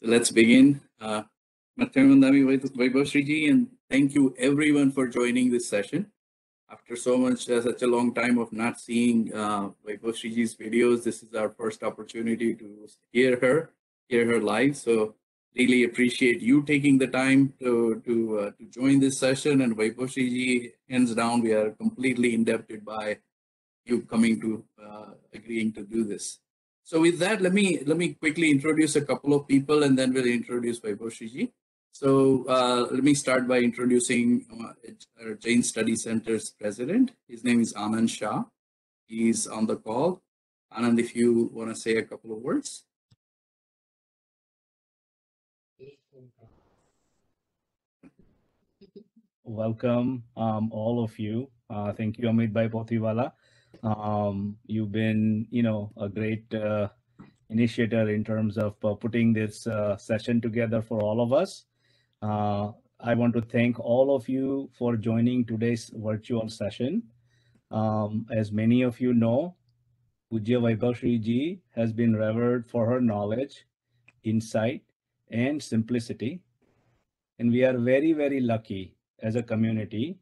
So let's begin. Mathamandami Vaibhashriji, and thank you everyone for joining this session. After such a long time of not seeing Vaibhashriji videos, this is our first opportunity to hear her live. So really appreciate you taking the time to join this session. And Vaibhashriji, hands down, we are completely indebted by you coming to agreeing to do this. So with that, let me quickly introduce a couple of people, and then we'll introduce Vaibhashriji. So let me start by introducing our Jain Study Center's president. His name is Anand Shah. He's on the call. Anand, if you want to say a couple of words. Welcome, all of you. Thank you, Amit Bhai Pothiwala. You've been, a great initiator in terms of putting this session together for all of us. I want to thank all of you for joining today's virtual session. As many of you know, Pujya Vaibhashri Ji has been revered for her knowledge, insight, and simplicity. And we are very, very lucky as a community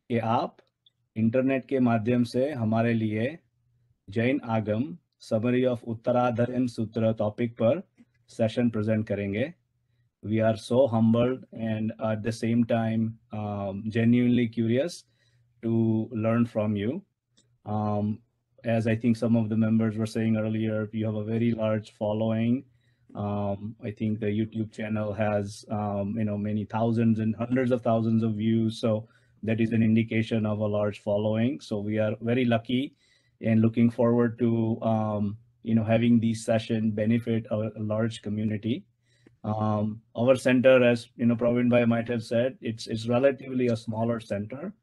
कि आप internet के माध्यम से हमारे लिए जैन आगम summary of उत्तराधर्म सूत्र topic पर सेशन प्रेजेंट करेंगे. We are so humbled and at the same time genuinely curious to learn from you. As I think some of the members were saying earlier, you have a very large following. I think the YouTube channel has many thousands and hundreds of thousands of views. So that is an indication of a large following. So we are very lucky and looking forward to having these sessions benefit a large community. Our center, as Praveen Bhai might have said, it's relatively a smaller center,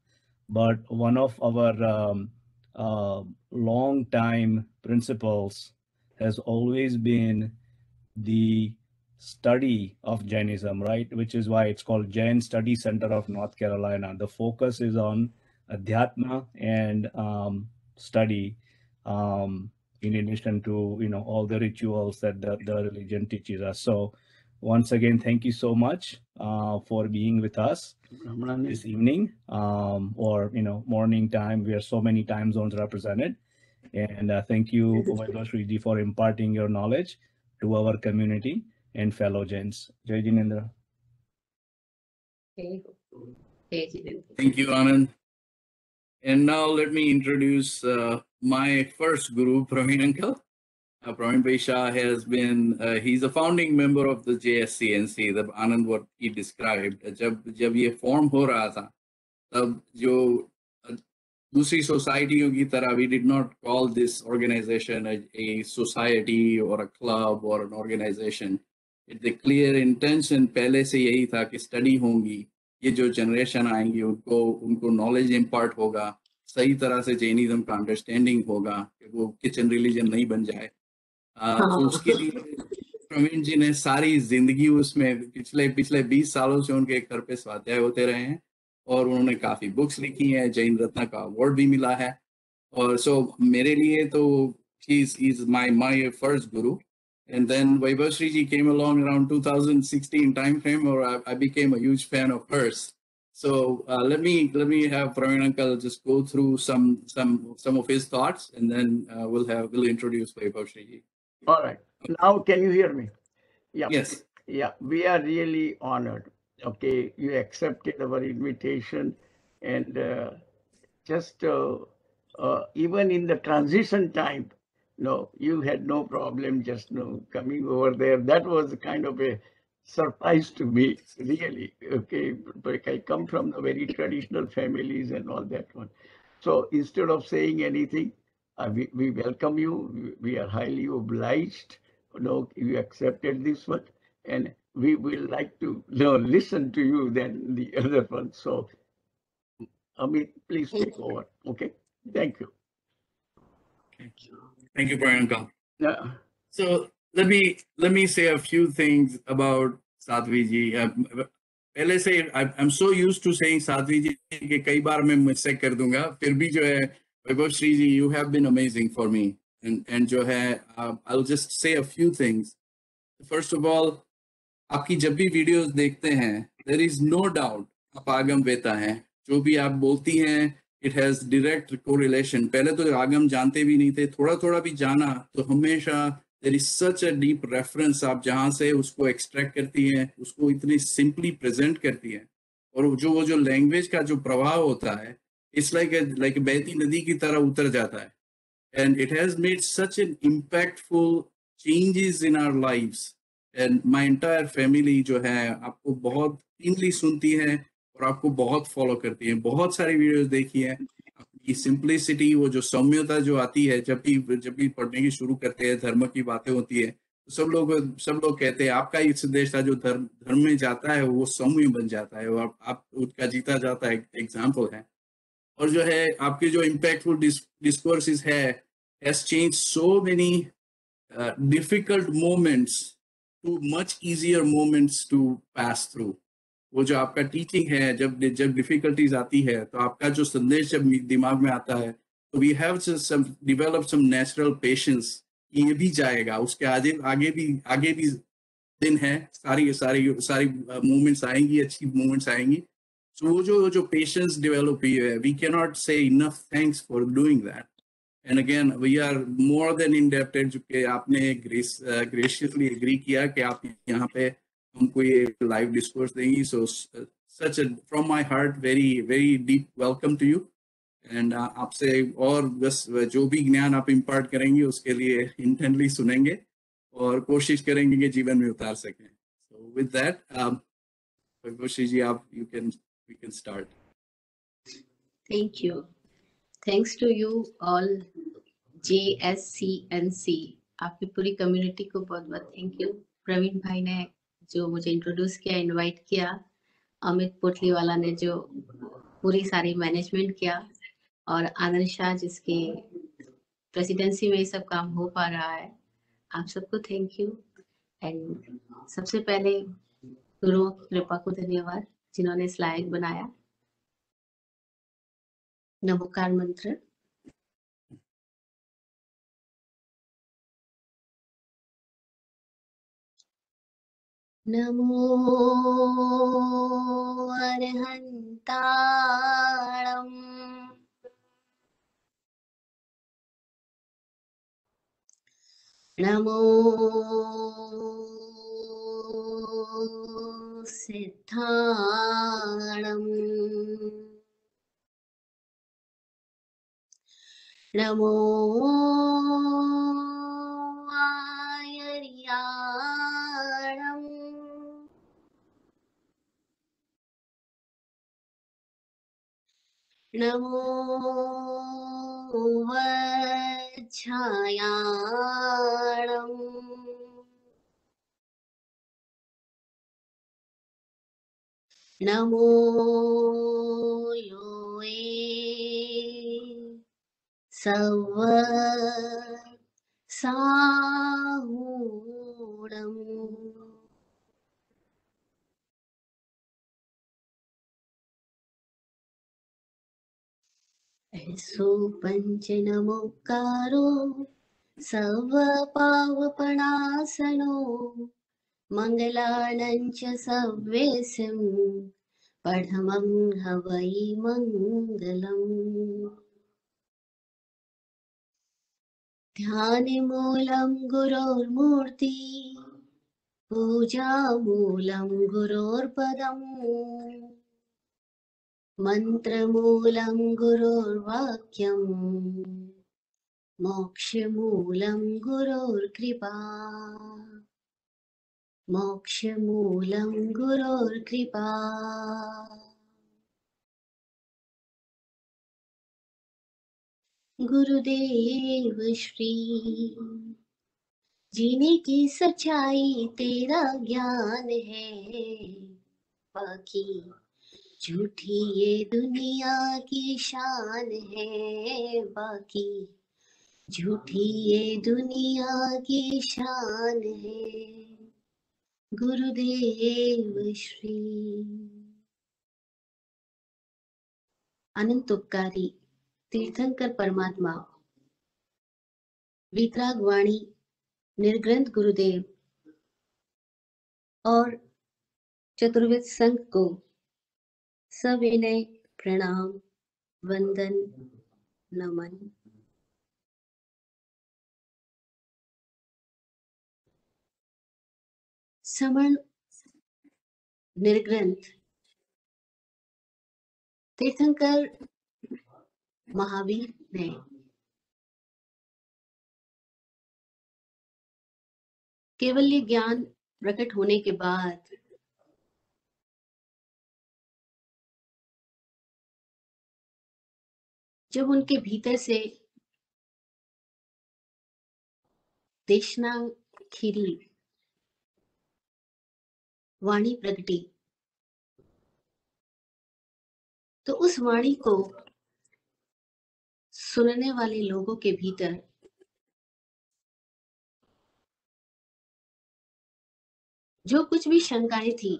but one of our long time principles has always been the study of Jainism, right? Which is why it's called Jain Study Center of North Carolina. The focus is on Adhyatma and study, in addition to all the rituals that the religion teaches us. So once again, thank you so much for being with us this evening or morning time. We are so many time zones represented, and thank you, Vaibhashri Ji, for imparting your knowledge to our community and fellow Jains. Jai Jinendra. Thank you, Anand. And now let me introduce my first guru, Praveen Uncle. Praveen Bhai Shah has been, he's a founding member of the JSCNC, the Anand what he described. जब ये form हो रहा था, तब जो दूसरी सोसाइटियों की तरह, we did not call this organization a society or a club or an organization. The clear intention पहले से यही था कि study होंगी, ये जो generation आएंगी उनको knowledge impart होगा, सही तरह से जैनिज्म का understanding होगा, कि वो kitchen religion नहीं बन जाए. तो उसके लिए प्रवीण जी ने सारी जिंदगी उसमें पिछले 20 सालों से उनके घर पे स्वाध्याय होते रहे हैं, और उन्होंने काफी बुक्स लिखी हैं, जैन रत्न का अवार्ड भी मिला है. और सो मेरे लिए तो he's my first guru. And then Vaibhashri ji came along around 2016 time frame, or I became a huge fan of hers. So let me have Praveen Uncle just go through some of his thoughts, and then we'll introduce Vaibhashri ji. All right. Now, can you hear me? Yeah. Yes. Yeah, we are really honored. Okay, you accepted our invitation, and just even in the transition time, you had no problem just coming over there. That was kind of a surprise to me, really. Okay, but I come from the very traditional families and all that one. So instead of saying anything, we welcome you. We are highly obliged. You accepted this one, and we will like to listen to you than the other one. So, Amit, please take over. Okay, thank you. Thank you, Praveen Uncle. Yeah. So let me say a few things about Sadhvi ji. पहले से I'm so used to saying Sadhvi ji कि कई बार मैं mistake कर दूंगा. फिर भी जो है Vaibhashri ji, you have been amazing for me. And जो है I'll just say a few things. First of all, आपकी जब भी वीडियोस देखते हैं, देयर इज नो डाउट आप आगम वेता हैं। जो भी आप बोलती हैं, इट हैज डायरेक्ट कोरिलेशन। पहले तो आगम जानते भी नहीं थे, थोड़ा थोड़ा भी जाना तो हमेशा there is such a deep reference. आप जहाँ से उसको एक्सट्रैक्ट करती हैं, उसको इतनी सिंपली प्रेजेंट करती हैं, और वो जो लैंग्वेज का जो प्रभाव होता है, इट्स लाइक बहती नदी की तरह उतर जाता है। And it has made such an impactful changes in our lives. And my entire family जो है आपको बहुत keenly सुनती है और आपको बहुत फॉलो करती है। बहुत सारी वीडियोस देखी है। आपकी सिंप्लिसिटी, वो जो सौम्यता जो आती है जब भी पढ़ने की शुरू करते हैं, धर्म की बातें होती है, तो सब लोग कहते हैं आपका ये संदेश था जो धर्म में जाता है वो सौम्य बन जाता है, और आप उसका जीता जाता है एग्जाम्पल है। और जो है आपके जो इम्पैक्टफुल डिस्कोर्सेस है has changed so many difficult moments to much easier moments to pass through. वो जो आपका टीचिंग है, जब डिफिकल्टीज आती है तो आपका जो संदेश जब दिमाग में आता है, तो we have some develop some natural patience. ये भी जाएगा, उसके आगे भी दिन है, सारी सारी सारी मूवमेंट्स आएंगी, अच्छी मूवमेंट्स आएंगी। सो वो जो पेशेंस डेवलप हुई है, we can not say enough thanks for doing that. And again we are more than indebted जो कि आपने ग्रेशियसली एग्री किया कि आप यहाँ पे हमको ये लाइव डिस्कोर्स देंगी। So such from my heart very very deep welcome to you. And आपसे और बस जो भी ज्ञान आप इम्पार्ट करेंगे उसके लिए इंटेंटली सुनेंगे और कोशिश करेंगे कि जीवन में उतार सकें। सो विद दैट कोशिश जी, आप we can start. Thank you. Thanks to you all JSCNC, आपकी पूरी कम्युनिटी को बहुत बहुत थैंक यू। प्रवीण भाई ने जो मुझे इंट्रोड्यूस किया, इनवाइट किया, अमित पोटलीवाला ने जो पूरी सारी मैनेजमेंट किया, और आनंद शाह जिसके प्रेसिडेंसी में ये सब काम हो पा रहा है, आप सबको थैंक यू। एंड सबसे पहले गुरुओं की कृपा को धन्यवाद जिन्होंने स्लाइड बनाया। नमोकार मंत्र। नमो अरहन्ताणम् नमो सिद्धाणम् नमो आयर्याणम् नमो वज्झायाणम् नमो योए सव साहूणम् ऐसो पंच नमोकारो सर्व पावपणासनो मंगलानं च सव्येसिं पठमं हवै मंगलम्। ध्यानमूलं गुरोर्मूर्ति पूजामूलं गुरोर्पदम् मन्त्रमूलं गुरोर्वाक्यम् मोक्षमूलं गुरोर्कृपा मोक्षमूलं गुरोर्कृपा। गुरुदेव श्री जीने की सच्चाई तेरा ज्ञान है, बाकी झूठी ये दुनिया की शान है, बाकी झूठी ये दुनिया की शान है। गुरुदेव श्री। अनंत उपकारी तीर्थंकर परमात्मा वितराग वाणी निर्ग्रंथ गुरुदेव और चतुर्वेद संघ को सविनय प्रणाम, वंदन, नमन। समण निर्ग्रंथ तीर्थंकर महावीर ने केवल्य ज्ञान प्रकट होने के बाद जब उनके भीतर से देशना खीरी वाणी प्रगटी, तो उस वाणी को सुनने वाले लोगों के भीतर जो कुछ भी शंकाएं थी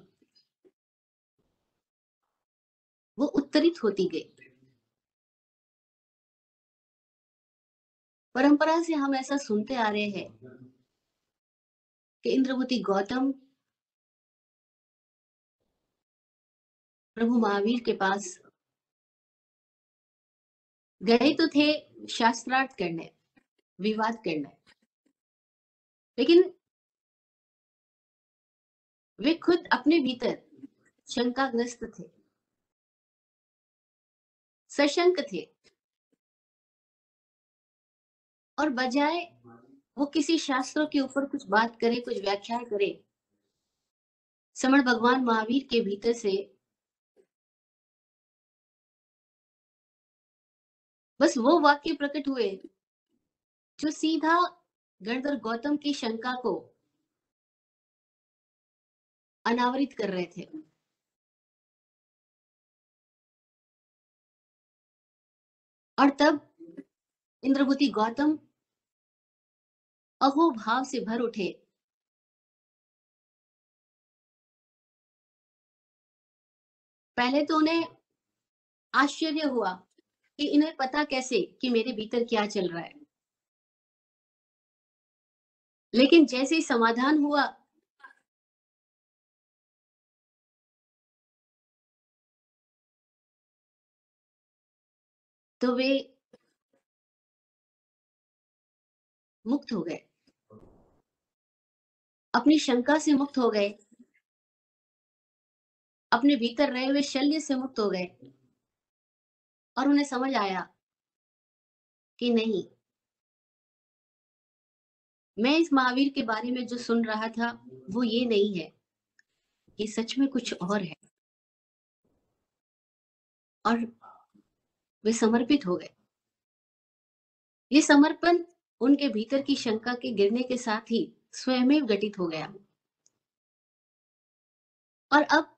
वो उत्तरित होती गई। परंपरा से हम ऐसा सुनते आ रहे हैं कि इंद्रवती गौतम प्रभु महावीर के पास गए तो थे शास्त्रार्थ करने, विवाद करने, लेकिन वे खुद अपने भीतर शंकाग्रस्त थे, सशंक थे, और बजाय वो किसी शास्त्रों के ऊपर कुछ बात करे, कुछ व्याख्या करे, समण भगवान महावीर के भीतर से बस वो वाक्य प्रकट हुए जो सीधा गणधर गौतम की शंका को अनावरित कर रहे थे। और तब इंद्रभूति गौतम अहो भाव से भर उठे। पहले तो उन्हें आश्चर्य हुआ कि इन्हें पता कैसे कि मेरे भीतर क्या चल रहा है, लेकिन जैसे ही समाधान हुआ तो वे मुक्त हो गए, अपनी शंका से मुक्त हो गए, अपने भीतर रहे हुए शल्य से मुक्त हो गए, और उन्हें समझ आया कि नहीं, मैं इस महावीर के बारे में जो सुन रहा था वो ये नहीं है, ये सच में कुछ और है। और वे समर्पित हो गए। ये समर्पण उनके भीतर की शंका के गिरने के साथ ही स्वयं घटित हो गया। और अब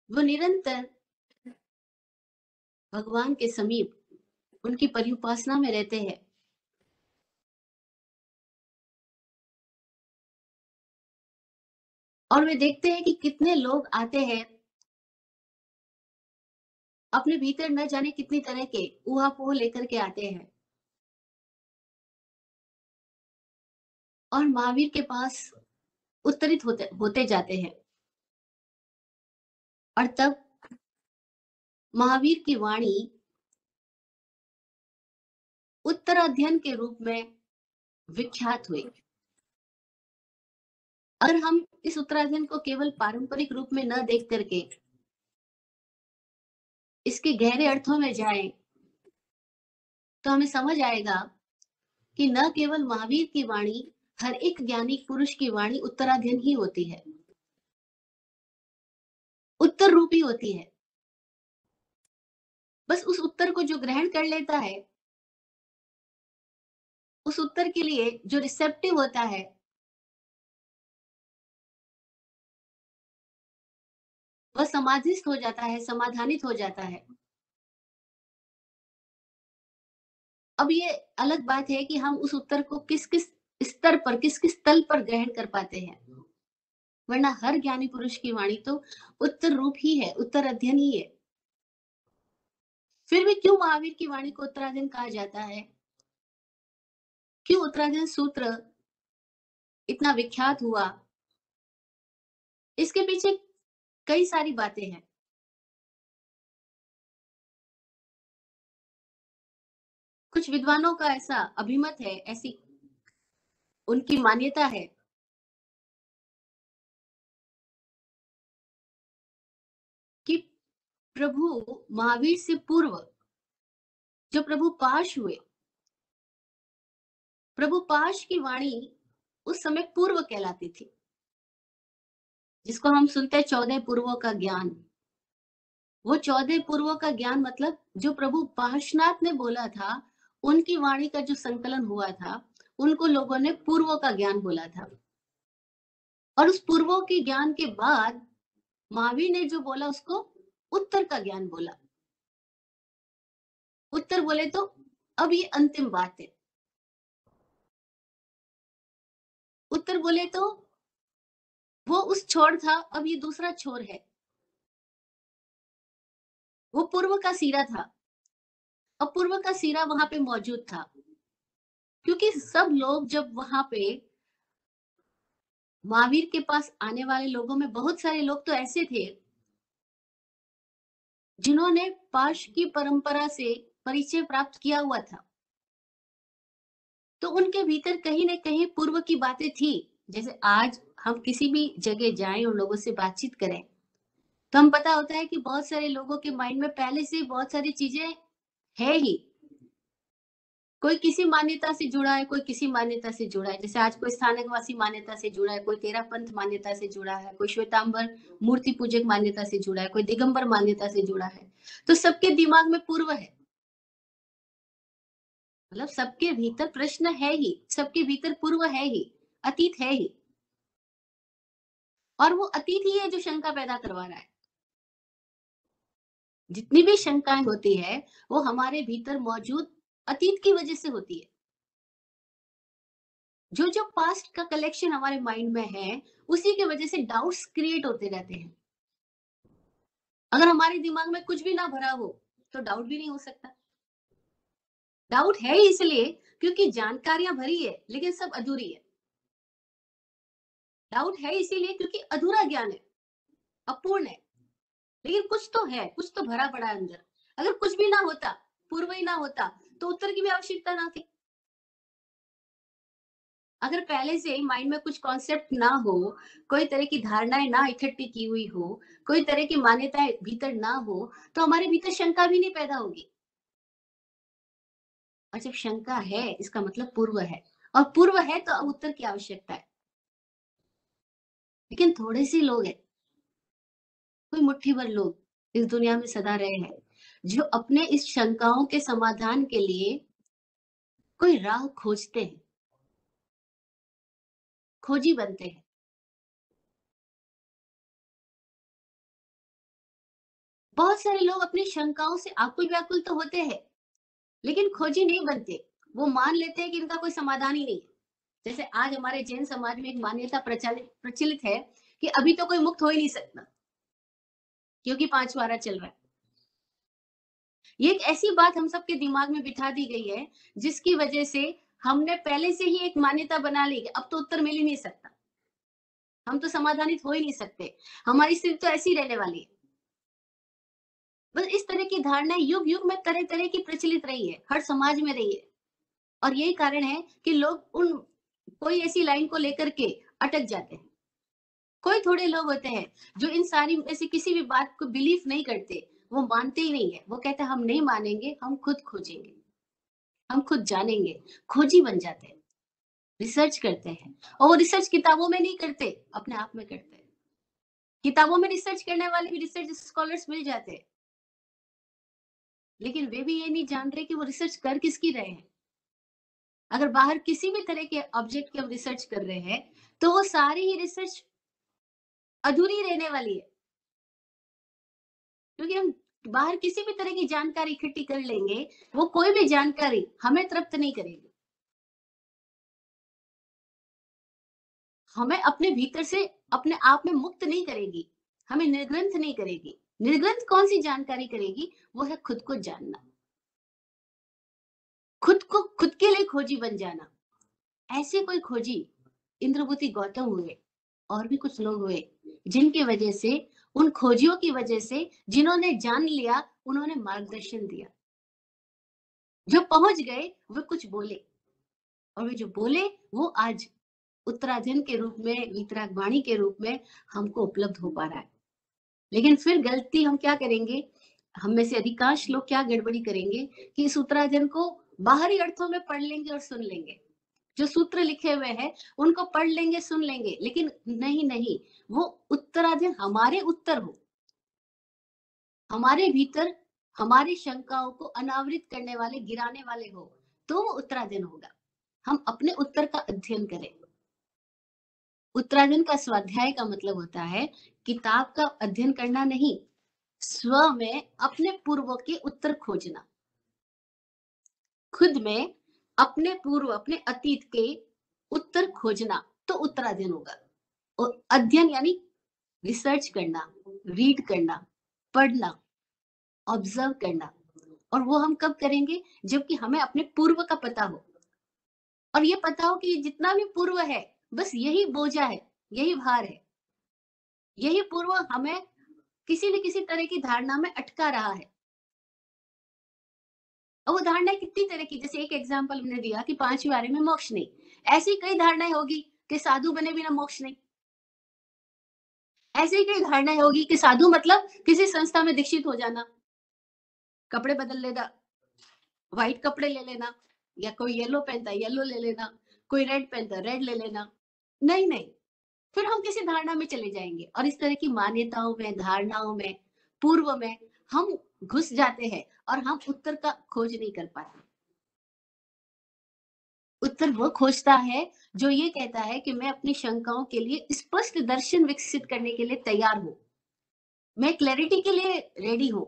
वो निरंतर भगवान के समीप उनकी परिउपासना में रहते हैं। और वे देखते हैं कि कितने लोग आते हैं अपने भीतर न जाने कितनी तरह के ऊहापोह लेकर के आते हैं और महावीर के पास उत्तरित होते जाते हैं। और तब महावीर की वाणी उत्तराध्ययन के रूप में विख्यात हुई। अगर हम इस उत्तराध्ययन को केवल पारंपरिक रूप में न देख करके इसके गहरे अर्थों में जाएं, तो हमें समझ आएगा कि न केवल महावीर की वाणी, हर एक ज्ञानी पुरुष की वाणी उत्तराध्ययन ही होती है, उत्तर रूपी होती है। बस उस उत्तर को जो ग्रहण कर लेता है, उस उत्तर के लिए जो रिसेप्टिव होता है, वह समाधिस्थ हो जाता है, समाधानित हो जाता है। अब ये अलग बात है कि हम उस उत्तर को किस किस स्तर पर, किस किस तल पर ग्रहण कर पाते हैं, वरना हर ज्ञानी पुरुष की वाणी तो उत्तर रूप ही है, उत्तर अध्ययन ही है। फिर भी क्यों महावीर की वाणी को उत्तराध्ययन कहा जाता है? क्यों उत्तराध्ययन सूत्र इतना विख्यात हुआ? इसके पीछे कई सारी बातें हैं। कुछ विद्वानों का ऐसा अभिमत है, ऐसी उनकी मान्यता है कि प्रभु महावीर से पूर्व जो प्रभु पाश हुए, प्रभु पाश की वाणी उस समय पूर्व कहलाती थी, जिसको हम सुनते हैं 14 पूर्वों का ज्ञान। वो 14 पूर्वों का ज्ञान मतलब जो प्रभु पाशनाथ ने बोला था, उनकी वाणी का जो संकलन हुआ था, उनको लोगों ने पूर्वों का ज्ञान बोला था। और उस पूर्वों के ज्ञान के बाद महावीर ने जो बोला उसको उत्तर का ज्ञान बोला। उत्तर बोले तो अब ये अंतिम बात है। उत्तर बोले तो वो उस छोर था, अब ये दूसरा छोर है। वो पूर्व का सिरा था, अब पूर्व का सिरा वहां पे मौजूद था, क्योंकि सब लोग जब वहां पे महावीर के पास आने वाले लोगों में बहुत सारे लोग तो ऐसे थे जिन्होंने पाश की परंपरा से परिचय प्राप्त किया हुआ था, तो उनके भीतर कहीं ना कहीं पूर्व की बातें थी। जैसे आज हम किसी भी जगह जाएं और लोगों से बातचीत करें तो हम पता होता है कि बहुत सारे लोगों के माइंड में पहले से बहुत सारी चीजें है ही। कोई किसी मान्यता से जुड़ा है, कोई किसी मान्यता से जुड़ा है। जैसे आज कोई स्थानकवासी मान्यता से जुड़ा है, कोई तेरा पंथ मान्यता से जुड़ा है, कोई श्वेतांबर मूर्ति पूजक मान्यता से जुड़ा है, कोई दिगंबर मान्यता से जुड़ा है। तो सबके दिमाग में पूर्व है, मतलब सबके भीतर प्रश्न है ही, सबके भीतर पूर्व है ही, अतीत है ही। और वो अतीत ही है जो शंका पैदा करवा रहा है। जितनी भी शंकाएं होती है वो हमारे भीतर मौजूद अतीत की वजह से होती है। जो जो पास्ट का कलेक्शन हमारे माइंड में है, उसी की वजह से डाउट्स क्रिएट होते रहते हैं। अगर हमारे दिमाग में कुछ भी ना भरा हो तो डाउट भी नहीं हो सकता। डाउट है इसलिए क्योंकि जानकारियां भरी है लेकिन सब अधूरी है। डाउट है इसीलिए क्योंकि अधूरा ज्ञान है, अपूर्ण है, लेकिन कुछ तो है, कुछ तो भरा पड़ा है अंदर। अगर कुछ भी ना होता, पूर्व ही ना होता, तो उत्तर की भी आवश्यकता ना थी। अगर पहले से माइंड में कुछ कॉन्सेप्ट ना हो, कोई तरह की धारणाएं ना इकट्ठी की हुई हो, कोई तरह की मान्यताएं भीतर ना हो, तो हमारे भीतर शंका भी नहीं पैदा होगी। और जब शंका है इसका मतलब पूर्व है, और पूर्व है तो अब उत्तर की आवश्यकता है। लेकिन थोड़े से लोग हैं, कोई मुट्ठी भर लोग इस दुनिया में सदा रहे हैं, जो अपने इस शंकाओं के समाधान के लिए कोई राह खोजते हैं, खोजी बनते हैं। बहुत सारे लोग अपनी शंकाओं से आकुल व्याकुल तो होते हैं, लेकिन खोजी नहीं बनते। वो मान लेते हैं कि इनका कोई समाधान ही नहीं है। जैसे आज हमारे जैन समाज में एक मान्यता प्रचलित है कि अभी तो कोई मुक्त हो ही नहीं सकता क्योंकि 5 वारा चल रहा है। ये एक ऐसी बात हम सबके दिमाग में बिठा दी गई है जिसकी वजह से हमने पहले से ही एक मान्यता बना ली कि अब तो उत्तर मिल ही नहीं सकता, हम तो समाधानित हो ही नहीं सकते, हमारी स्थिति तो ऐसी रहने वाली है। बस इस तरह की धारणाएं युग युग में तरह तरह की प्रचलित रही है, हर समाज में रही है। और यही कारण है कि लोग उन कोई ऐसी लाइन को लेकर के अटक जाते हैं। कोई थोड़े लोग होते हैं जो इन सारी ऐसी किसी भी बात को बिलीव नहीं करते, वो मानते ही नहीं है। वो कहते हैं हम नहीं मानेंगे, हम खुद खोजेंगे, हम खुद जानेंगे। खोजी बन जाते हैं, रिसर्च करते हैं। और वो रिसर्च किताबों में नहीं करते, अपने आप में करते हैं। किताबों में रिसर्च करने वाले भी रिसर्च स्कॉलर्स मिल जाते हैं, लेकिन वे भी ये नहीं जान रहे कि वो रिसर्च कर किसकी रहे हैं। अगर बाहर किसी भी तरह के ऑब्जेक्ट की हम रिसर्च कर रहे हैं तो वो सारी ही रिसर्च अधूरी रहने वाली है, क्योंकि हम बाहर किसी भी तरह की जानकारी इकट्ठी कर लेंगे, वो कोई भी जानकारी हमें तृप्त नहीं करेगी, हमें अपने भीतर से अपने आप में मुक्त नहीं करेगी, हमें निर्ग्रंथ नहीं करेगी। निर्ग्रंथ कौन सी जानकारी करेगी? वो है खुद को जानना, खुद को खुद के लिए खोजी बन जाना। ऐसे कोई खोजी इंद्रभूति गौतम हुए, और भी कुछ लोग हुए जिनकी वजह से, उन खोजियों की वजह से, जिन्होंने जान लिया, उन्होंने मार्गदर्शन दिया, जो पहुंच गए वो कुछ बोले, और वे जो बोले वो आज उत्तराधन के रूप में, वितरागवाणी के रूप में हमको उपलब्ध हो पा रहा है। लेकिन फिर गलती हम क्या करेंगे, हम में से अधिकांश लोग क्या गड़बड़ी करेंगे कि इस उत्तराधन को बाहरी अर्थों में पढ़ लेंगे और सुन लेंगे, जो सूत्र लिखे हुए हैं उनको पढ़ लेंगे, सुन लेंगे, लेकिन नहीं, वो उत्तराधन हमारे उत्तर हो, हमारे भीतर हमारी शंकाओं को अनावृत करने वाले, गिराने वाले हो, तो वो उत्तराधन होगा। हम अपने उत्तर का अध्ययन करें। उत्तराधन का स्वाध्याय का मतलब होता है किताब का अध्ययन करना नहीं, स्व में अपने पूर्व के उत्तर खोजना, खुद में अपने पूर्व, अपने अतीत के उत्तर खोजना, तो उत्तराधन होगा। और अध्ययन यानी रिसर्च करना, रीड करना, पढ़ना, ऑब्जर्व करना, और वो हम कब करेंगे, जबकि हमें अपने पूर्व का पता हो, और ये पता हो कि जितना भी पूर्व है बस यही बोझा है, यही भार है, यही पूर्व हमें किसी न किसी तरह की धारणा में अटका रहा है। और वो धारणा कितनी तरह की, जैसे एक एग्जांपल हमने दिया कि 5 बारे में मोक्ष नहीं, ऐसी कई धारणाएं होगी कि साधु बने बिना मोक्ष नहीं, ऐसी कई धारणाएं होगी कि साधु मतलब किसी संस्था में दीक्षित हो जाना, कपड़े बदल लेना, व्हाइट कपड़े ले लेना, या कोई येलो पहनता है येलो ले लेना, कोई रेड पहनता है रेड ले लेना। नहीं, फिर हम किसी धारणा में चले जाएंगे, और इस तरह की मान्यताओं में, धारणाओं में, पूर्व में हम घुस जाते हैं, और हम उत्तर का खोज नहीं कर पाते। उत्तर वो खोजता है जो ये कहता है कि मैं अपनी शंकाओं के लिए स्पष्ट दर्शन विकसित करने के लिए तैयार हूं, मैं क्लैरिटी के लिए रेडी हूं,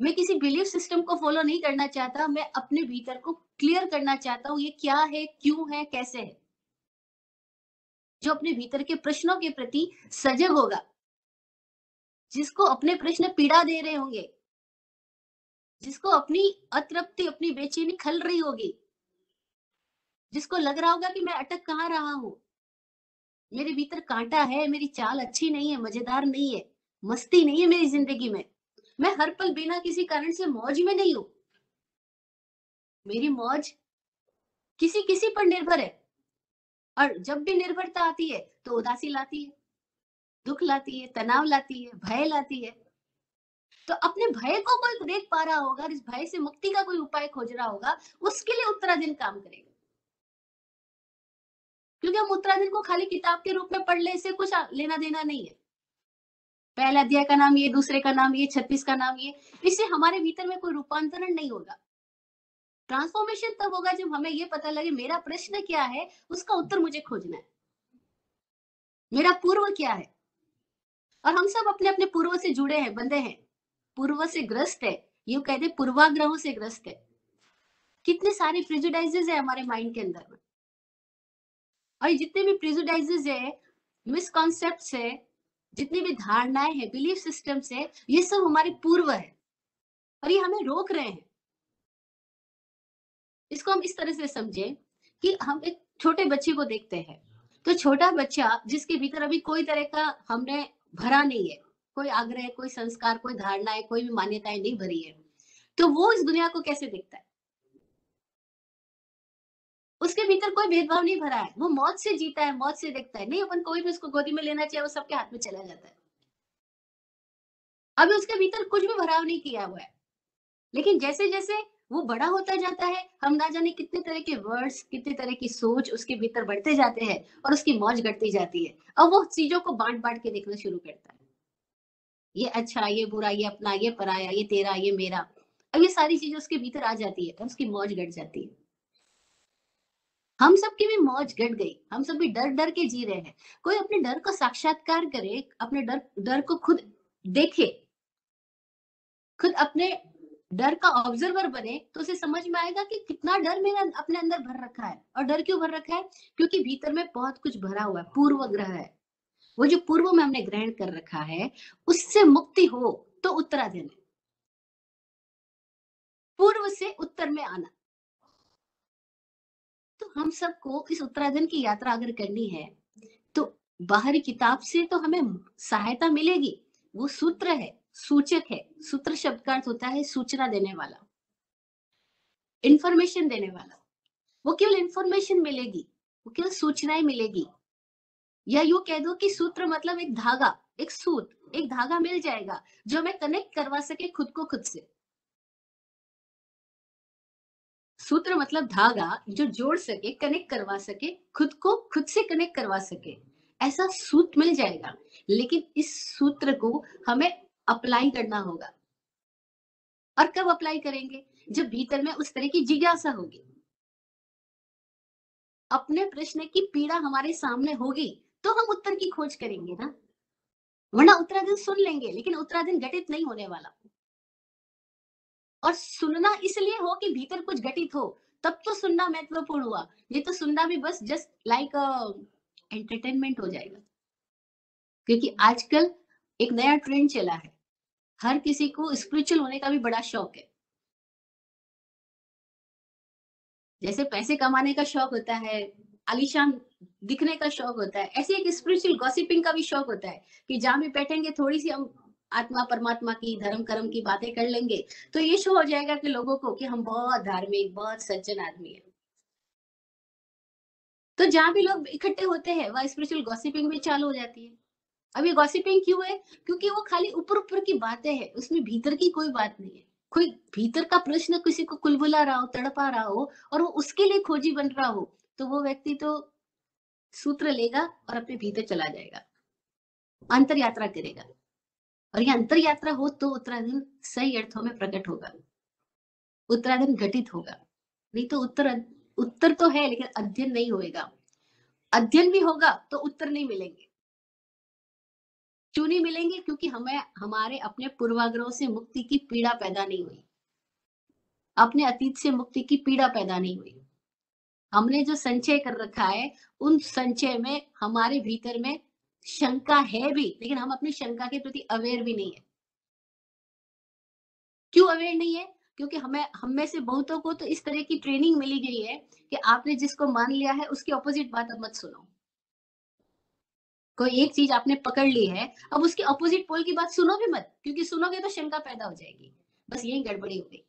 मैं किसी बिलीफ सिस्टम को फॉलो नहीं करना चाहता, मैं अपने भीतर को क्लियर करना चाहता हूं, ये क्या है, क्यों है, कैसे है। जो अपने भीतर के प्रश्नों के प्रति सजग होगा, जिसको अपने प्रश्न पीड़ा दे रहे होंगे, जिसको अपनी अतृप्ति, अपनी बेचैनी खल रही होगी, जिसको लग रहा होगा कि मैं अटक कहाँ रहा हूं, मेरे भीतर कांटा है, मेरी चाल अच्छी नहीं है, मजेदार नहीं है, मस्ती नहीं है मेरी जिंदगी में, मैं हर पल बिना किसी कारण से मौज में नहीं हूं, मेरी मौज किसी किसी पर निर्भर है, और जब भी निर्भरता आती है तो उदासी लाती है, दुख लाती है, तनाव लाती है, भय लाती है। तो अपने भय को कोई देख पा रहा होगा, इस भय से मुक्ति का कोई उपाय खोज रहा होगा, उसके लिए उत्तराधन काम करेगा। क्योंकि हम उत्तराधन को खाली किताब के रूप में पढ़ ले, इससे कुछ लेना देना नहीं है। पहला अध्याय का नाम ये, दूसरे का नाम ये, 36 का नाम ये, इससे हमारे भीतर में कोई रूपांतरण नहीं होगा। ट्रांसफॉर्मेशन तब होगा जब हमें ये पता लगे मेरा प्रश्न क्या है, उसका उत्तर मुझे खोजना है, मेरा पूर्व क्या है। और हम सब अपने अपने पूर्व से जुड़े हैं, बंधे हैं, पूर्व से ग्रस्त है, ये कहते पूर्वाग्रहों से ग्रस्त है। कितने सारे प्रेजुडाइजेस है हमारे माइंड के अंदर में, और जितने भी प्रेजुडाइजेस है, मिसकॉन्सेप्ट्स है, जितनी भी धारणाएं हैं, बिलीफ सिस्टम्स है, ये सब हमारे पूर्व है, और ये हमें रोक रहे हैं। इसको हम इस तरह से समझें कि हम एक छोटे बच्चे को देखते हैं, तो छोटा बच्चा जिसके भीतर अभी कोई तरह का हमने भरा नहीं है, कोई आग्रह, कोई संस्कार, कोई धारणाएं, कोई भी मान्यताएं नहीं भरी है, तो वो इस दुनिया को कैसे देखता है? उसके भीतर कोई भेदभाव नहीं भरा है, वो मौत से जीता है, मौत से देखता है। नहीं, अपन कोई भी उसको गोदी में लेना चाहिए, वो सबके हाथ में चला जाता है। अभी उसके भीतर कुछ भी भराव नहीं किया हुआ है, लेकिन जैसे जैसे वो बड़ा होता जाता है, हम ना जाने कितने तरह के वर्ड्स, कितने तरह की सोच उसके भीतर बढ़ते जाते हैं, और उसकी मौज घटती जाती है, और वो चीजों को बांट बांट के देखना शुरू करता है, ये अच्छा, ये बुरा, ये अपना, ये पराया, ये तेरा, ये मेरा। अब ये सारी चीजें उसके भीतर आ जाती है, और उसकी मौज घट जाती है। हम सबकी भी मौज घट गई, हम सब भी डर डर के जी रहे हैं। कोई अपने डर को साक्षात्कार करे, अपने डर को खुद देखे, खुद अपने डर का ऑब्जर्वर बने, तो उसे समझ में आएगा कि कितना डर मेरा अपने अंदर भर रखा है। और डर क्यों भर रखा है? क्योंकि भीतर में बहुत कुछ भरा हुआ है, पूर्वग्रह है, वो जो पूर्व में हमने ग्रहण कर रखा है, उससे मुक्ति हो तो उत्तराधन है, पूर्व से उत्तर में आना। तो हम सबको इस उत्तराधन की यात्रा अगर करनी है, तो बाहरी किताब से तो हमें सहायता मिलेगी, वो सूत्र है, सूचक है। सूत्र शब्द का अर्थ होता है सूचना देने वाला, इंफॉर्मेशन देने वाला। वो केवल इंफॉर्मेशन मिलेगी, वो केवल सूचनाएं मिलेगी। या यूं कह दो कि सूत्र मतलब एक धागा, एक सूत, एक धागा मिल जाएगा जो हमें कनेक्ट करवा सके खुद को खुद से। सूत्र मतलब धागा जो जोड़ सके, कनेक्ट करवा सके, खुद को खुद से कनेक्ट करवा सके, ऐसा सूत्र मिल जाएगा। लेकिन इस सूत्र को हमें अप्लाई करना होगा। और कब अप्लाई करेंगे? जब भीतर में उस तरह की जिज्ञासा होगी, अपने प्रश्न की पीड़ा हमारे सामने होगी, तो हम उत्तर की खोज करेंगे ना। वरना उत्तराधीन सुन लेंगे, लेकिन उत्तराधीन घटित नहीं होने वाला। और सुनना इसलिए हो कि भीतर कुछ घटित हो, तब तो सुनना महत्वपूर्ण हुआ। ये तो सुनना भी बस जस्ट लाइक एंटरटेनमेंट हो जाएगा। क्योंकि आजकल एक नया ट्रेंड चला है, हर किसी को स्पिरिचुअल होने का भी बड़ा शौक है। जैसे पैसे कमाने का शौक होता है, आलीशान दिखने का शौक होता है, ऐसे एक स्पिरिचुअल गॉसिपिंग का भी शौक होता है कि जहां भी बैठेंगे थोड़ी सी हम आत्मा परमात्मा की, धर्म कर्म की बातें कर लेंगे, तो ये शो हो जाएगा कि लोगों को कि हम बहुत धार्मिक, बहुत सज्जन आदमी है। तो जहां भी लोग इकट्ठे होते हैं वह स्पिरिचुअल गॉसिपिंग भी चालू हो जाती है। अब ये गॉसिपिंग क्यों है? क्योंकि वो खाली ऊपर ऊपर की बातें हैं, उसमें भीतर की कोई बात नहीं है। कोई भीतर का प्रश्न किसी को कुलबुला रहा हो, तड़पा रहा हो, और वो उसके लिए खोजी बन रहा हो, तो वो व्यक्ति तो सूत्र लेगा और अपने भीतर चला जाएगा, अंतर यात्रा करेगा। और ये अंतर यात्रा हो तो उत्तराधीन सही अर्थों में प्रकट होगा, उत्तराधीन घटित होगा। नहीं तो उत्तर तो है लेकिन अध्ययन नहीं होएगा। अध्ययन भी होगा तो उत्तर नहीं मिलेंगे। क्यों नहीं मिलेंगे? क्योंकि हमें हमारे अपने पूर्वाग्रहों से मुक्ति की पीड़ा पैदा नहीं हुई, अपने अतीत से मुक्ति की पीड़ा पैदा नहीं हुई। हमने जो संचय कर रखा है, उन संचय में हमारे भीतर में शंका है भी, लेकिन हम अपनी शंका के प्रति अवेयर भी नहीं है। क्यों अवेयर नहीं है? क्योंकि हम में से बहुतों को तो इस तरह की ट्रेनिंग मिली गई है कि आपने जिसको मान लिया है उसकी ऑपोजिट बात अब मत सुनो। कोई एक चीज आपने पकड़ ली है, अब उसके ऑपोजिट पोल की बात सुनो भी मत, क्योंकि सुनोगे तो शंका पैदा हो जाएगी। बस यही गड़बड़ी हो गई।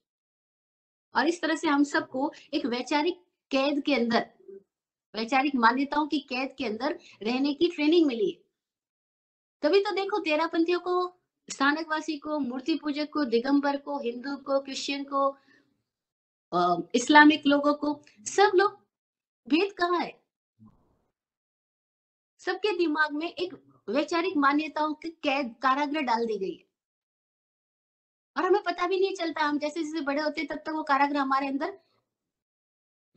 और इस तरह से हम सबको एक वैचारिक कैद के अंदर, वैचारिक मान्यताओं की कैद के अंदर रहने की ट्रेनिंग मिली है। तभी तो देखो तेरापंथियों को, स्थानकवासी को, मूर्ति पूजक को, दिगंबर को, हिंदू को, क्रिश्चियन को, इस्लामिक लोगों को, सब लोग भेद कहाँ है? सबके दिमाग में एक वैचारिक मान्यताओं की कैद, कारागृह डाल दी गई है। और हमें पता भी नहीं चलता, हम जैसे जैसे बड़े होते तब तक वो कारागृह हमारे अंदर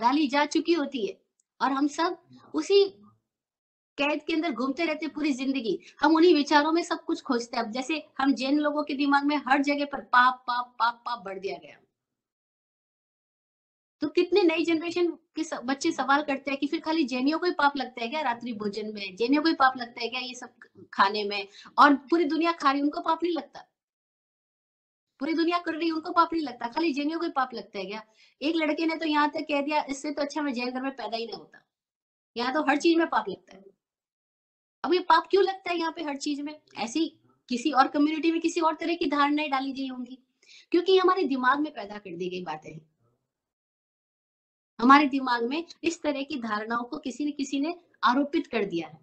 डाली जा चुकी होती है, और हम सब उसी कैद के अंदर घूमते रहते पूरी जिंदगी। हम उन्हीं विचारों में सब कुछ खोजते हैं। अब जैसे हम जैन लोगों के दिमाग में हर जगह पर पाप पाप पाप पाप बढ़ दिया गया, तो कितने नई जनरेशन के बच्चे सवाल करते हैं कि फिर खाली जैनियों को ही पाप लगता है क्या रात्रि भोजन में, जैनियों को ही पाप लगता है क्या ये सब खाने में, और पूरी दुनिया खा रही उनको पाप नहीं लगता? पूरी दुनिया कर रही उनको पाप नहीं लगता, खाली जैनियों को ही पाप लगता है क्या? एक लड़के ने तो यहाँ तक कह दिया, इससे तो अच्छा मैं जैन घर में पैदा ही ना होता, यहाँ तो हर चीज में पाप लगता है। अब ये पाप क्यों लगता है यहाँ पे हर चीज में? ऐसी किसी और कम्युनिटी में किसी और तरह की धारणाएं डाली गई होंगी, क्योंकि हमारे दिमाग में पैदा कर दी गई बातें हैं। हमारे दिमाग में इस तरह की धारणाओं को किसी ने आरोपित कर दिया है,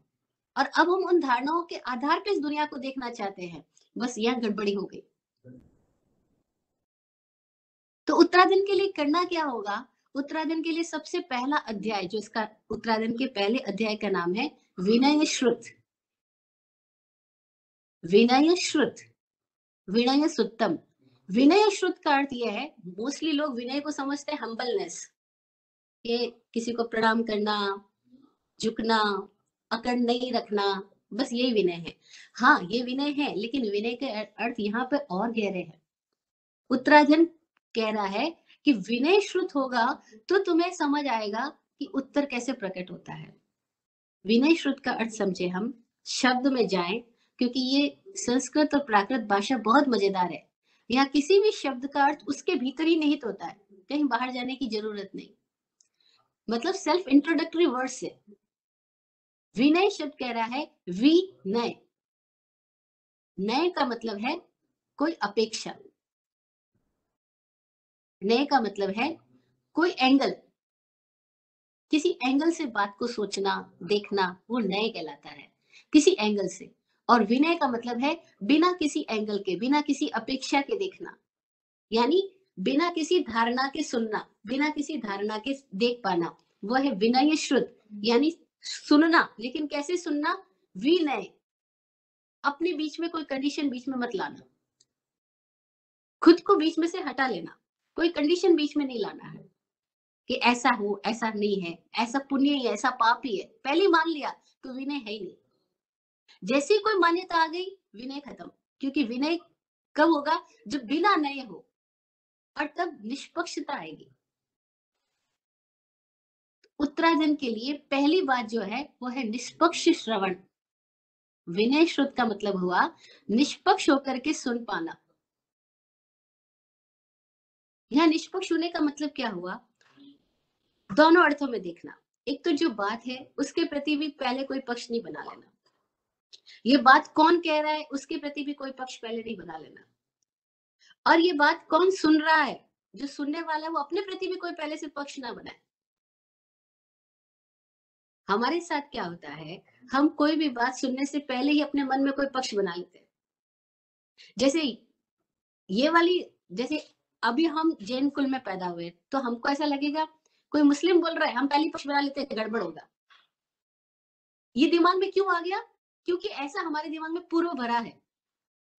और अब हम उन धारणाओं के आधार पर इस दुनिया को देखना चाहते हैं। बस यह गड़बड़ी हो गई। तो उत्तराधीन के लिए करना क्या होगा? उत्तराधीन के लिए सबसे पहला अध्याय, जो इसका उत्तराधीन के पहले अध्याय का नाम है विनय श्रुत। विनय श्रुत, विनय सुत्तम। विनय श्रुत का अर्थ यह है, मोस्टली लोग विनय को समझते हैं हम्बलनेस, ये किसी को प्रणाम करना, झुकना, अकड़ नहीं रखना, बस यही विनय है। हाँ ये विनय है, लेकिन विनय के अर्थ यहाँ पे और गहरे हैं। उत्तराधीन कह रहा है कि विनय श्रुत होगा तो तुम्हें समझ आएगा कि उत्तर कैसे प्रकट होता है। विनय श्रुत का अर्थ समझे हम, शब्द में जाएं, क्योंकि ये संस्कृत और प्राकृत भाषा बहुत मजेदार है। यहाँ किसी भी शब्द का अर्थ उसके भीतर ही निहित होता है, कहीं बाहर जाने की जरूरत नहीं। मतलब सेल्फ इंट्रोडक्टरी वर्ड से विनय शब्द कह रहा है विनय। नय का मतलब है कोई अपेक्षा, नय का मतलब है कोई एंगल, किसी एंगल से बात को सोचना देखना, वो नय कहलाता है, किसी एंगल से। और विनय का मतलब है बिना किसी एंगल के, बिना किसी अपेक्षा के देखना, यानी बिना किसी धारणा के सुनना, बिना किसी धारणा के देख पाना, वो है विनय श्रुत, यानी सुनना। लेकिन कैसे सुनना? विनय, अपने बीच में कोई कंडीशन बीच में मत लाना, खुद को बीच में से हटा लेना, कोई कंडीशन बीच में नहीं लाना है कि ऐसा हो, ऐसा नहीं है, ऐसा पुण्य ही है, ऐसा पाप ही है। पहले मान लिया तो विनय है ही नहीं। जैसे ही कोई मान्यता आ गई, विनय खत्म। क्योंकि विनय कब होगा? जब बिना नय हो, और तब निष्पक्षता आएगी। उत्तराजन के लिए पहली बात जो है वो है निष्पक्ष श्रवण। विनय श्रुत का मतलब हुआ निष्पक्ष होकर के सुन पाना। यहाँ निष्पक्ष होने का मतलब क्या हुआ? दोनों अर्थों में देखना। एक तो जो बात है उसके प्रति भी पहले कोई पक्ष नहीं बना लेना, ये बात कौन कह रहा है उसके प्रति भी कोई पक्ष पहले नहीं बना लेना, और ये बात कौन सुन रहा है, जो सुनने वाला है वो अपने प्रति भी कोई पहले से पक्ष ना बनाए। हमारे साथ क्या होता है, हम कोई भी बात सुनने से पहले ही अपने मन में कोई पक्ष बना लेते हैं। जैसे ये वाली, जैसे अभी हम जैन कुल में पैदा हुए तो हमको ऐसा लगेगा कोई मुस्लिम बोल रहा है, हम पहले पक्ष बना लेते हैं गड़बड़ होगा। ये दिमाग में क्यों आ गया? क्योंकि ऐसा हमारे दिमाग में पूर्व भरा है।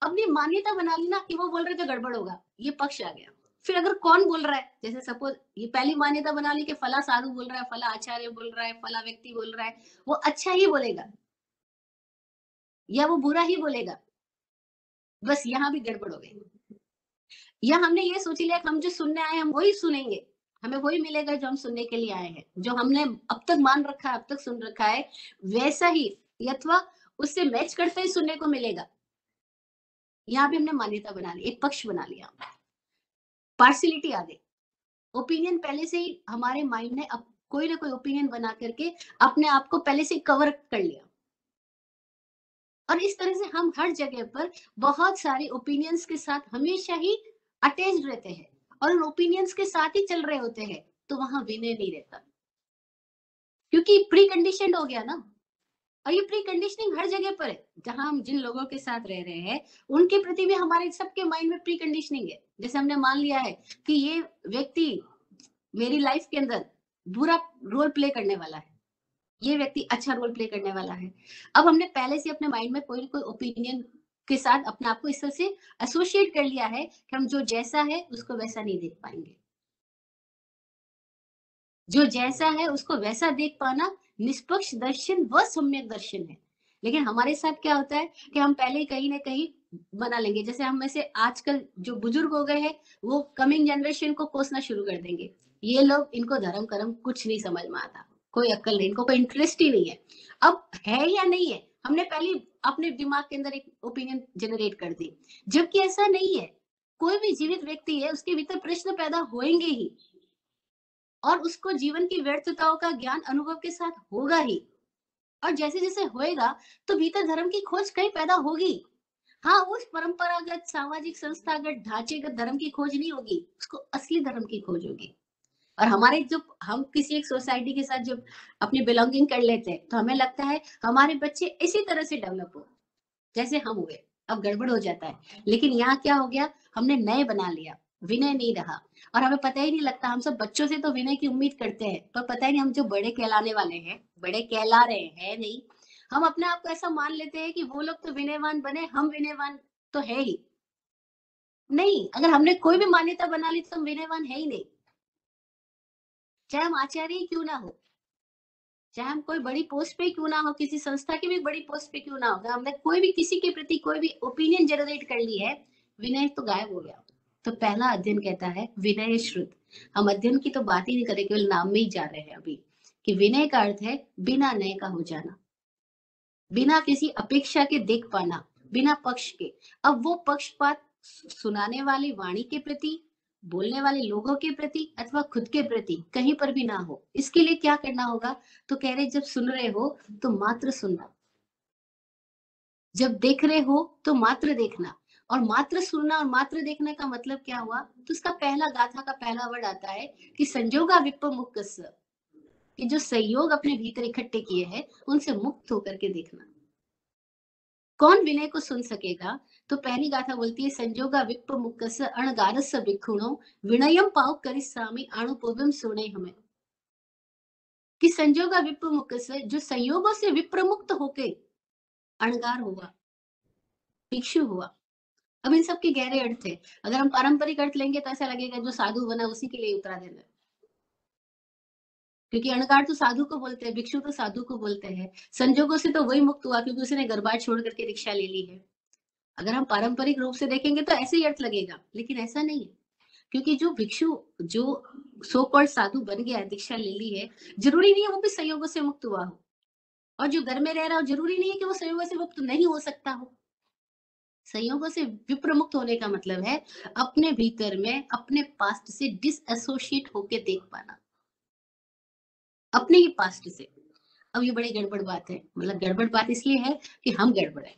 अपनी मान्यता बना ली ना कि वो बोल रहे तो गड़बड़ होगा, ये पक्ष आ गया। फिर अगर कौन बोल रहा है, जैसे सपोज ये पहली मान्यता बना ली कि फला साधु बोल रहा है, फला आचार्य बोल रहा है, फला व्यक्ति बोल रहा है, वो अच्छा ही बोलेगा या वो बुरा ही बोलेगा, बस यहाँ भी गड़बड़ हो गई। या हमने ये सोच लिया कि हम जो सुनने आए हम वही सुनेंगे, हमें वही मिलेगा जो हम सुनने के लिए आए हैं, जो हमने अब तक मान रखा है, अब तक सुन रखा है वैसा ही, अथवा उससे मैच करते ही सुनने को मिलेगा। यहाँ भी हमने मान्यता बना ली, एक पक्ष बना लिया, पार्शियलिटी आ गई। ओपिनियन पहले से ही हमारे माइंड ने अब कोई ना कोई ओपिनियन बना करके अपने आप को पहले से कवर कर लिया, और इस तरह से हम हर जगह पर बहुत सारे ओपिनियंस के साथ हमेशा ही अटैच्ड रहते हैं और उन ओपिनियंस के साथ ही चल रहे होते हैं, तो वहां विनय नहीं रहता, क्योंकि प्री कंडीशनड हो गया ना। और ये प्री कंडीशनिंग हर जगह पर है, जहां हम जिन लोगों के साथ रह रहे हैं उनके प्रति भी हमारे सबके माइंड में प्री कंडीशनिंग है। जैसे हमने मान लिया है कि ये व्यक्ति मेरी लाइफ के अंदर बुरा रोल प्ले करने वाला है, ये व्यक्ति अच्छा रोल प्ले करने वाला है। अब हमने पहले से अपने माइंड में कोई ना कोई ओपिनियन के साथ अपने आप को इस तरह से एसोसिएट कर लिया है कि हम जो जैसा है उसको वैसा नहीं देख पाएंगे, जो जैसा है उसको वैसा देख पाना निष्पक्ष दर्शन व सम्यक दर्शन है। लेकिन हमारे साथ क्या होता है कि हम पहले ही कहीं ना कहीं बना लेंगे। जैसे हम में से आजकल जो बुजुर्ग हो गए हैं वो कमिंग जनरेशन को कोसना शुरू कर देंगे, ये लोग, इनको धर्म कर्म कुछ नहीं समझ में आता, कोई अक्ल नहीं, इनको कोई इंटरेस्ट ही नहीं है। अब है या नहीं है, हमने पहले अपने दिमाग के अंदर एक ओपिनियन जनरेट कर दी, जबकि ऐसा नहीं है। कोई भी जीवित व्यक्ति है, उसके भीतर प्रश्न पैदा होंगे ही, और उसको जीवन की व्यर्थताओं का ज्ञान अनुभव के साथ होगा ही, और जैसे जैसे होएगा तो भीतर धर्म की खोज कहीं पैदा होगी। हाँ, उस परंपरागत सामाजिक संस्थागत ढांचेगत धर्म की खोज नहीं होगी, उसको असली धर्म की खोज होगी। और हमारे जब हम किसी एक सोसाइटी के साथ जब अपनी बिलोंगिंग कर लेते हैं तो हमें लगता है हमारे बच्चे इसी तरह से डेवलप हो जैसे हम हुए। अब गड़बड़ हो जाता है। लेकिन यहाँ क्या हो गया, हमने नए बना लिया, विनय नहीं रहा, और हमें पता ही नहीं लगता। हम सब बच्चों से तो विनय की उम्मीद करते हैं, पर पता ही नहीं हम जो बड़े कहलाने वाले हैं, बड़े कहला रहे हैं नहीं, हम अपने आप को ऐसा मान लेते हैं कि वो लोग तो विनयवान बने, हम विनयवान तो है ही नहीं। अगर हमने कोई भी मान्यता बना ली तो हम विनयवान है ही नहीं, चाहे हम आचार्य ही क्यों ना हो, चाहे हम कोई बड़ी पोस्ट पे क्यों ना हो, किसी संस्था की भी बड़ी पोस्ट पे क्यों ना हो, हमने कोई भी किसी के प्रति कोई भी ओपिनियन जनरेट कर ली है, विनय तो गायब हो गया। तो पहला अध्ययन कहता है विनय श्रुत। हम अध्ययन की तो बात ही नहीं करें, केवल नाम में ही जा रहे हैं अभी, कि विनय का अर्थ है बिना नय का हो जाना, बिना किसी अपेक्षा के देख पाना, बिना पक्ष के। अब वो पक्षपात सुनाने वाली वाणी के प्रति, बोलने वाले लोगों के प्रति अथवा खुद के प्रति कहीं पर भी ना हो। इसके लिए क्या करना होगा? तो कह रहे जब सुन रहे हो तो मात्र सुनना, जब देख रहे हो तो मात्र देखना। और मात्र सुनना और मात्र देखने का मतलब क्या हुआ? तो उसका पहला गाथा का पहला वर्ड आता है कि संजोगा विप्पमुक्कस्य, कि जो संयोग अपने भीतर इकट्ठे किए हैं उनसे मुक्त होकर के देखना। कौन विनय को सुन सकेगा? तो पहली गाथा बोलती है संजोगा विप्पमुक्कस्य अणगारस्य भिक्षुणो विनयम पाव करिस्सामि अणुपोभम सुने हमें, कि संजोगा विप्पमुक्कस्य, जो संयोगों से विप्रमुक्त होके अणगार हुआ, भिक्षु हुआ। अब इन सब के गहरे अर्थ है। अगर हम पारंपरिक अर्थ लेंगे तो ऐसा लगेगा जो साधु बना उसी के लिए उतरा देना, क्योंकि अणगार तो साधु को बोलते हैं, भिक्षु तो साधु को बोलते हैं। संजोगों से तो वही मुक्त हुआ क्योंकि उसने गरबार छोड़ करके दीक्षा ले ली है। अगर हम पारंपरिक रूप से देखेंगे तो ऐसे ही अर्थ लगेगा, लेकिन ऐसा नहीं है। क्योंकि जो भिक्षु, जो सो कॉल्ड साधु बन गया है, दीक्षा ले ली है, जरूरी नहीं है वो भी संयोगों से मुक्त हुआ हो। और जो घर में रह रहा हो, जरूरी नहीं है कि वो संयोगों से मुक्त नहीं हो सकता हो। संयोगों से विप्रमुक्त होने का मतलब है अपने भीतर में अपने पास्ट से डिसएसोसिएट होके देख पाना, अपने ही पास्ट से। अब ये बड़ी गड़बड़ बात है, मतलब गड़बड़ बात इसलिए है कि हम गड़बड़ है।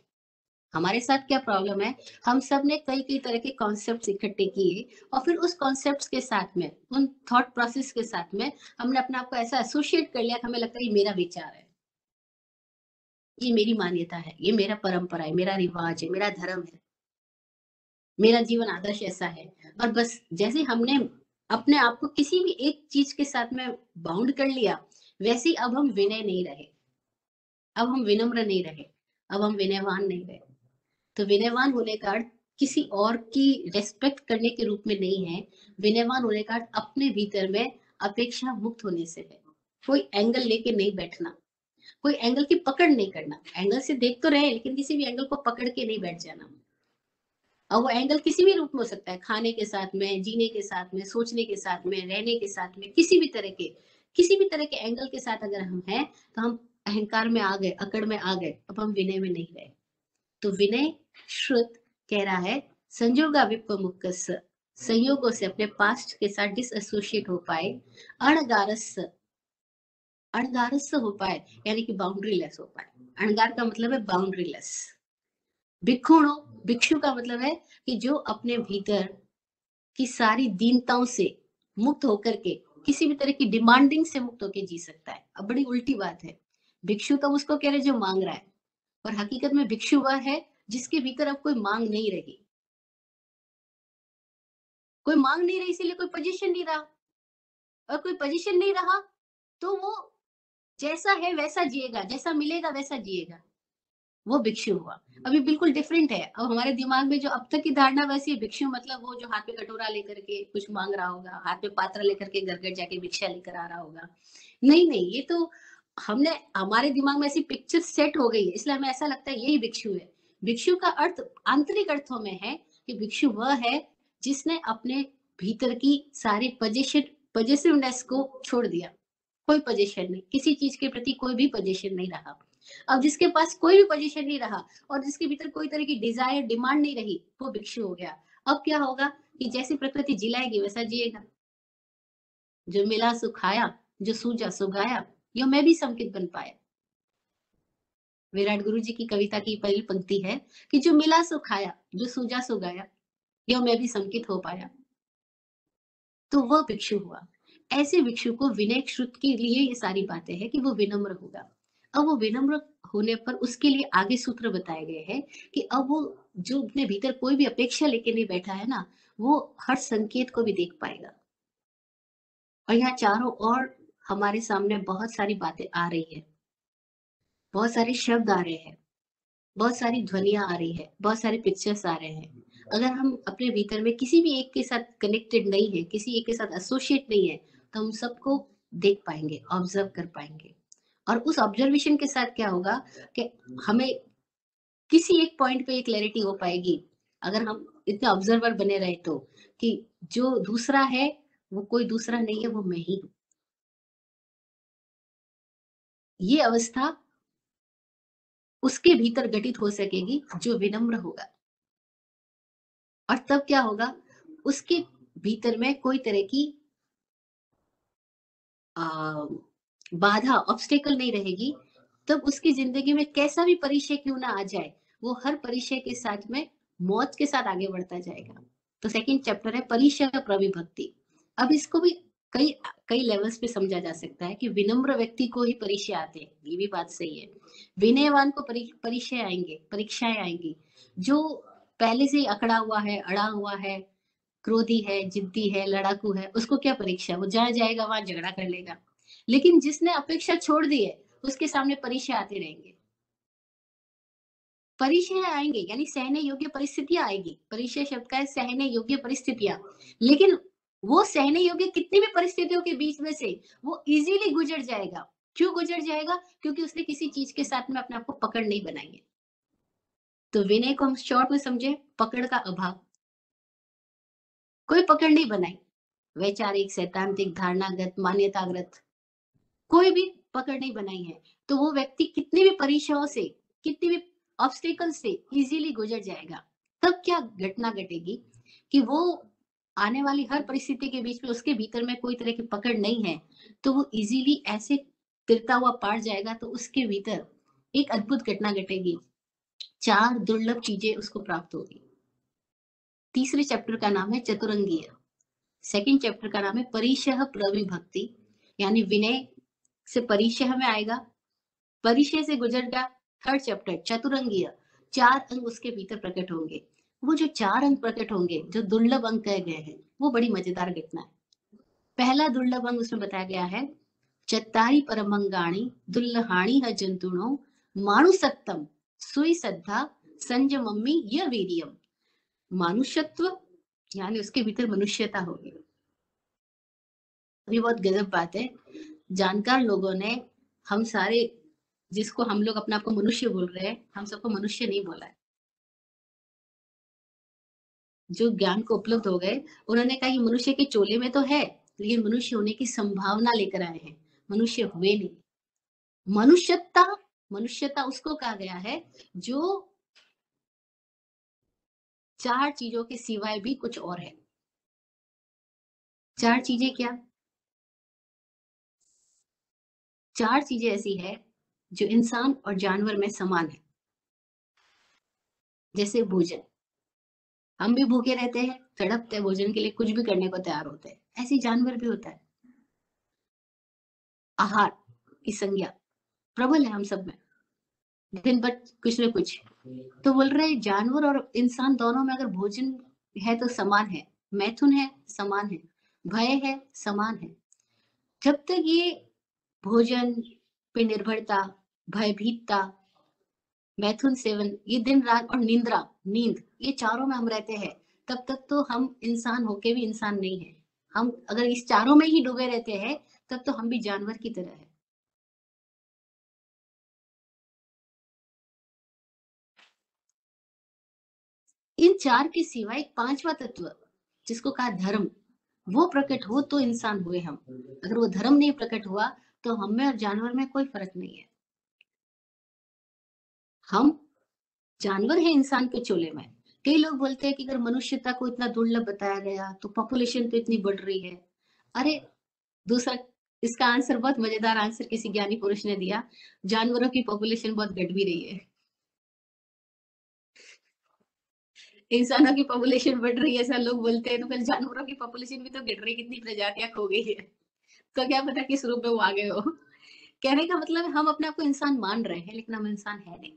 हमारे साथ क्या प्रॉब्लम है? हम सब ने कई कई तरह के कॉन्सेप्ट्स इकट्ठे किए और फिर उस कॉन्सेप्ट्स के साथ में, उन थॉट प्रोसेस के साथ में हमने अपने आप को ऐसा एसोसिएट कर लिया कि हमें लगता है ये मेरा विचार है, ये मेरी मान्यता है, ये मेरा परंपरा है, मेरा रिवाज है, मेरा धर्म है, मेरा जीवन आदर्श ऐसा है। और बस जैसे हमने अपने आप को किसी भी एक चीज के साथ में बाउंड कर लिया, वैसे ही अब हम विनय नहीं रहे, अब हम विनम्र नहीं रहे, अब हम विनयवान नहीं रहे। तो विनयवान होने का अर्थ किसी और की रेस्पेक्ट करने के रूप में नहीं है। विनयवान होने का अर्थ अपने भीतर में अपेक्षा मुक्त होने से है। कोई एंगल लेके नहीं बैठना, कोई एंगल की पकड़ नहीं करना। एंगल से देख तो रहे लेकिन किसी भी एंगल को पकड़ के नहीं बैठ जाना। और वो एंगल किसी भी रूप में हो सकता है, खाने के साथ में, जीने के साथ में, सोचने के साथ में, रहने के साथ में, किसी भी तरह के एंगल के साथ अगर हम हैं तो हम अहंकार में आ गए, अकड़ में आ गए, अब हम विनय में नहीं रहे। तो विनय श्रुत कह रहा है संयोगा विप्पमुक्कस्य, संयोगों से अपने पास्ट के साथ डिसएसोसिएट हो पाए, अणगारस्य, अणगारस्य हो पाए यानी कि बाउंड्री लेस हो पाए। अणगार का मतलब है बाउंड्री लेस। भिक्षुणो, भिक्षु का मतलब है कि जो अपने भीतर की सारी दीनताओं से मुक्त होकर के, किसी भी तरह की डिमांडिंग से मुक्त होकर जी सकता है। अब बड़ी उल्टी बात है, भिक्षु तो उसको कह रहे जो मांग रहा है, और हकीकत में भिक्षु वह है जिसके भीतर अब कोई मांग नहीं रही। कोई मांग नहीं रही इसीलिए कोई पोजीशन नहीं रहा, और कोई पोजीशन नहीं रहा तो वो जैसा है वैसा जिएगा, जैसा मिलेगा वैसा जिएगा, वो भिक्षु हुआ। अभी बिल्कुल डिफरेंट है। अब हमारे दिमाग में जो अब तक की धारणा वैसी है, भिक्षु मतलब वो जो हाथ में कटोरा लेकर के कुछ मांग रहा होगा, हाथ में पात्र लेकर के घर घर जाके भिक्षा लेकर आ रहा होगा। नहीं नहीं, ये तो हमने, हमारे दिमाग में ऐसी पिक्चर सेट हो गई है, इसलिए हमें ऐसा लगता है यही भिक्षु है। भिक्षु का अर्थ आंतरिक अर्थों में है कि भिक्षु वह है जिसने अपने भीतर की सारी पॉजिटिवनेस को छोड़ दिया। कोई पोजीशन नहीं, किसी चीज के प्रति कोई भी पोजीशन नहीं रहा। अब जिसके पास कोई भी पोजीशन नहीं रहा और जिसके भीतर कोई तरह की डिजायर, डिमांड नहीं रही, वो भिक्षु हो गया। अब क्या होगा कि जैसी प्रकृति जिलाएगी वैसा जिएगा। जो मिला सो खाया, जो सूझा सो गाया, यो मैं भी संकित बन पाया। विराट गुरु जी की कविता की पहली पंक्ति है कि जो मिला सो खाया, जो सूझा सो गाया, यो मैं भी संकित हो पाया। तो वह भिक्षु हुआ। ऐसे भिक्षु को विनय श्रुत के लिए ये सारी बातें हैं कि वो विनम्र होगा। अब वो विनम्र होने पर उसके लिए आगे सूत्र बताए गए हैं कि अब वो जो अपने भीतर कोई भी अपेक्षा लेके नहीं बैठा है ना, वो हर संकेत को भी देख पाएगा। और यहाँ चारों ओर हमारे सामने बहुत सारी बातें आ रही है, बहुत सारे शब्द आ रहे हैं, बहुत सारी ध्वनियां आ रही है, बहुत सारे पिक्चर्स आ रहे हैं। अगर हम अपने भीतर में किसी भी एक के साथ कनेक्टेड नहीं है, किसी एक के साथ एसोसिएट नहीं है, तो हम सबको देख पाएंगे, ऑब्जर्व कर पाएंगे। और उस ऑब्जर्वेशन के साथ क्या होगा कि हमें किसी एक पॉइंट पे एक क्लैरिटी हो पाएगी, अगर हम इतने ऑब्जर्वर बने रहे तो, कि जो दूसरा है वो कोई दूसरा नहीं है, वो मैं ही हूं। ये अवस्था उसके भीतर घटित हो सकेगी जो विनम्र होगा। और तब क्या होगा, उसके भीतर में कोई तरह की बाधा, ऑब्स्टेकल नहीं रहेगी, तब उसकी जिंदगी में कैसा भी परिचय क्यों ना आ जाए, वो हर परिचय के साथ में मौत के साथ आगे बढ़ता जाएगा। तो सेकंड चैप्टर है परिचय प्रविभक्ति। अब इसको भी कई कई लेवल्स पे समझा जा सकता है कि विनम्र व्यक्ति को ही परिचय आते हैं, ये भी बात सही है। विनयवान को परिचय आएंगे, परीक्षाएं आएंगी। जो पहले से ही अकड़ा हुआ है, अड़ा हुआ है, क्रोधी है, जिद्दी है, लड़ाकू है, उसको क्या परीक्षा, वो जहाँ जाएगा वहां झगड़ा कर लेगा। लेकिन जिसने अपेक्षा छोड़ दी है, उसके सामने परिचय आते रहेंगे। परिचय आएंगे यानी सहने योग्य परिस्थितियां आएगी। परिचय शब्द का है सहने योग्य परिस्थितियां, लेकिन वो सहने योग्य कितनी भी परिस्थितियों के बीच में से वो इजीली गुजर जाएगा। क्यों गुजर जाएगा? क्योंकि उसने किसी चीज के साथ में अपने आप को पकड़ नहीं बनाई है। तो विनय को हम शॉर्ट में समझे, पकड़ का अभाव। कोई पकड़ नहीं बनाई, वैचारिक, सैद्धांतिक, धारणागत, मान्यतागत, कोई भी पकड़ नहीं बनाई है, तो वो व्यक्ति कितनी भी परीक्षाओं से, कितनी भी ऑब्स्टेकल से इजीली गुजर जाएगा। तब क्या घटना घटेगी कि वो आने वाली हर परिस्थिति के बीच में उसके भीतर में कोई तरह की पकड़ नहीं है, तो वो इजीली ऐसे तिरता हुआ पार जाएगा। तो उसके भीतर एक अद्भुत घटना घटेगी, 4 दुर्लभ चीजें उसको प्राप्त होगी। तीसरे चैप्टर का नाम है चतुरंगीय। सेकंड चैप्टर का नाम है परिचय प्रविभक्ति, यानी विनय से परिचय में आएगा, परिचय से गुजरगा। थर्ड चैप्टर चतुरंगीय, 4 अंग उसके भीतर प्रकट होंगे। वो जो 4 अंग प्रकट होंगे, जो दुर्लभ अंग कहे गए हैं, वो बड़ी मजेदार घटना है। पहला दुर्लभ अंग उसमें बताया गया है, चत्तारी परमंगाणी दुल्लहाणी ह जंतुणो मानुसत्तम सुई सद्धा संजमम्मी य वीरियम। मानुष्यत्व यानी उसके भीतर मनुष्यता होगी। अभी बहुत गजब बात है, जानकार लोगों ने हम सारे, जिसको हम लोग अपने आप को मनुष्य बोल रहे हैं, हम सबको मनुष्य नहीं बोला है। जो ज्ञान को उपलब्ध हो गए, उन्होंने कहा ये मनुष्य के चोले में तो है, लेकिन मनुष्य होने की संभावना लेकर आए हैं, मनुष्य हुए नहीं। मनुष्यता उसको कहा गया है जो 4 चीजों के सिवाय भी कुछ और है। 4 चीजें क्या? 4 चीजें ऐसी है जो इंसान और जानवर में समान है। जैसे भोजन, हम भी भूखे रहते हैं, तड़पते हैं भोजन के लिए, कुछ भी करने को तैयार होते हैं, ऐसे जानवर भी होता है। आहार की संज्ञा प्रबल है हम सब में, दिन भर कुछ न कुछ। तो बोल रहे जानवर और इंसान दोनों में अगर भोजन है तो समान है, मैथुन है समान है, भय है समान है। जब तक ये भोजन पे निर्भरता, भयभीतता, मैथुन सेवन, ये दिन रात, और नींद, ये चारों में हम रहते हैं, तब तक तो हम इंसान होके भी इंसान नहीं है। हम अगर इस चारों में ही डूबे रहते हैं, तब तो हम भी जानवर की तरह है। इन 4 के सिवा एक 5वां तत्व, जिसको कहा धर्म, वो प्रकट हो तो इंसान हुए हम। अगर वो धर्म नहीं प्रकट हुआ तो हम में और जानवर में कोई फर्क नहीं है। हम जानवर है इंसान के चोले में। कई लोग बोलते हैं कि अगर मनुष्यता को इतना दुर्लभ बताया गया तो पॉपुलेशन तो इतनी बढ़ रही है। अरे दूसरा, इसका आंसर बहुत मजेदार आंसर किसी ज्ञानी पुरुष ने दिया, जानवरों की पॉपुलेशन बहुत घट भी रही है। इंसानों की पॉपुलेशन बढ़ रही है ऐसा लोग बोलते हैं, तो फिर जानवरों की पॉपुलेशन भी तो घट रही, कितनी प्रजातियां खो गई है, तो क्या पता किस रूप में वो आ गए हो। कहने का मतलब हम अपने आप को इंसान मान रहे हैं, लेकिन हम इंसान है नहीं।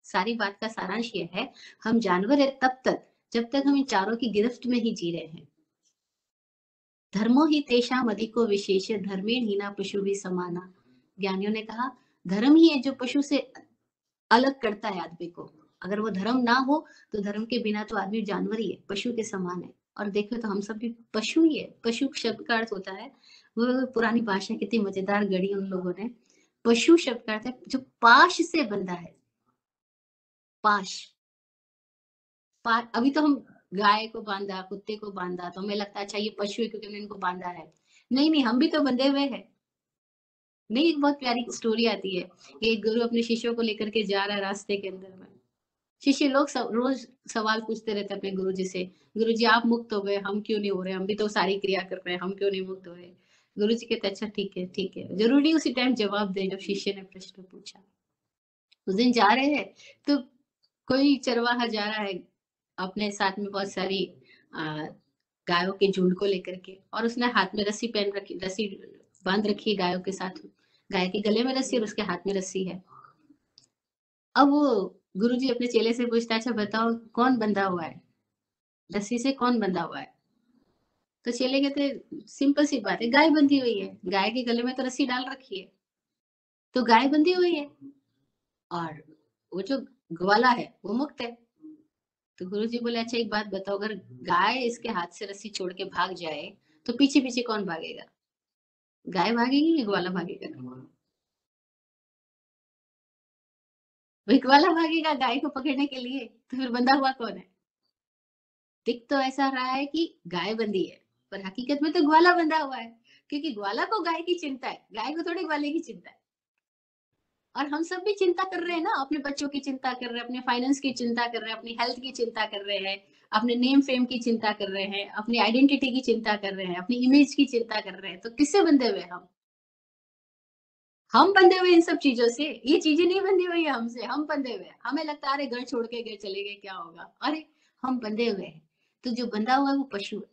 सारी बात का सारांश ये है, हम जानवर है तब तक जब तक हम इन चारों की गिरफ्त में ही जी रहे हैं। धर्मो ही तेषाम अधिको विशेष धर्मेण हीना पशु भी समाना। ज्ञानियों ने कहा धर्म ही है जो पशु से अलग करता है आदमी को। अगर वो धर्म ना हो तो धर्म के बिना तो आदमी जानवर ही है, पशु के समान है। और देखो तो हम सब भी पशु ही है। पशु शब्द का अर्थ होता है, वो पुरानी भाषा कितनी मजेदार गढ़ी उन लोगों ने। पशु शब्द का अर्थ है जो पाश से बंधा है। पाश, अभी तो हम गाय को बांधा, कुत्ते को बांधा, तो हमें लगता है अच्छा ये पशु है क्योंकि हमने इनको बांधा है। नहीं नहीं, हम भी तो बंधे हुए हैं। नहीं, एक बहुत प्यारी स्टोरी आती है, एक गुरु अपने शिष्यों को लेकर के जा रहा है रास्ते के अंदर में, शिष्य लोग रोज सवाल पूछते रहते अपने गुरुजी से, गुरुजी आप मुक्त हो गए, हम क्यों नहीं हो रहे, हम भी तो सारी क्रिया कर रहे हैं, हम क्यों नहीं मुक्त हो रहे। गुरुजी कहते अच्छा ठीक है ठीक है, जरूरी उसी टाइम जवाब दे जब शिष्य ने प्रश्न पूछा। उस दिन जा रहे हैं तो कोई चरवाहा जा रहा है अपने साथ में बहुत सारी गायों के झुंड को लेकर के, और उसने हाथ में रस्सी पहन रखी, रस्सी बांध रखी गायों के साथ, गाय के गले में रस्सी और उसके हाथ में रस्सी है। अब वो गुरुजी अपने चेले से पूछता है अच्छा बताओ कौन बंधा हुआ है, रस्सी से कौन बंधा हुआ है। तो चेले कहते सिंपल सी बात है, गाय बंधी हुई है, गाय के गले में तो रस्सी डाल रखी है, तो गाय बंधी हुई है और वो जो ग्वाला है वो मुक्त है। तो गुरुजी बोले अच्छा एक बात बताओ, अगर गाय इसके हाथ से रस्सी छोड़ के भाग जाए तो पीछे पीछे कौन भागेगा, गाय भागेगी या ग्वाला भागेगा? वही ग्वाला भागेगा गाय को पकड़ने के लिए, तो फिर बंधा हुआ कौन है? दिख तो ऐसा रहा है कि गाय बंधी है, पर हकीकत में तो ग्वाला बंधा हुआ है, क्योंकि ग्वाला को गाय की चिंता है, गाय को थोड़ी ग्वाले की चिंता है। और हम सब भी चिंता कर रहे हैं ना, अपने बच्चों की चिंता कर रहे हैं, अपने फाइनेंस की चिंता कर रहे हैं, अपनी हेल्थ की चिंता कर रहे हैं, अपने नेम फेम की चिंता कर रहे हैं, अपनी आइडेंटिटी की चिंता कर रहे हैं, अपनी इमेज की चिंता कर रहे हैं। तो किससे बंधे हुए हम बंधे हुए इन सब चीजों से, ये चीजें नहीं बंधी हुई है हमसे, हम बंधे हुए। हमें लगता है अरे घर छोड़ के गए चले गए क्या होगा, अरे हम बंधे हुए हैं। तो जो बंधा हुआ है वो पशु है।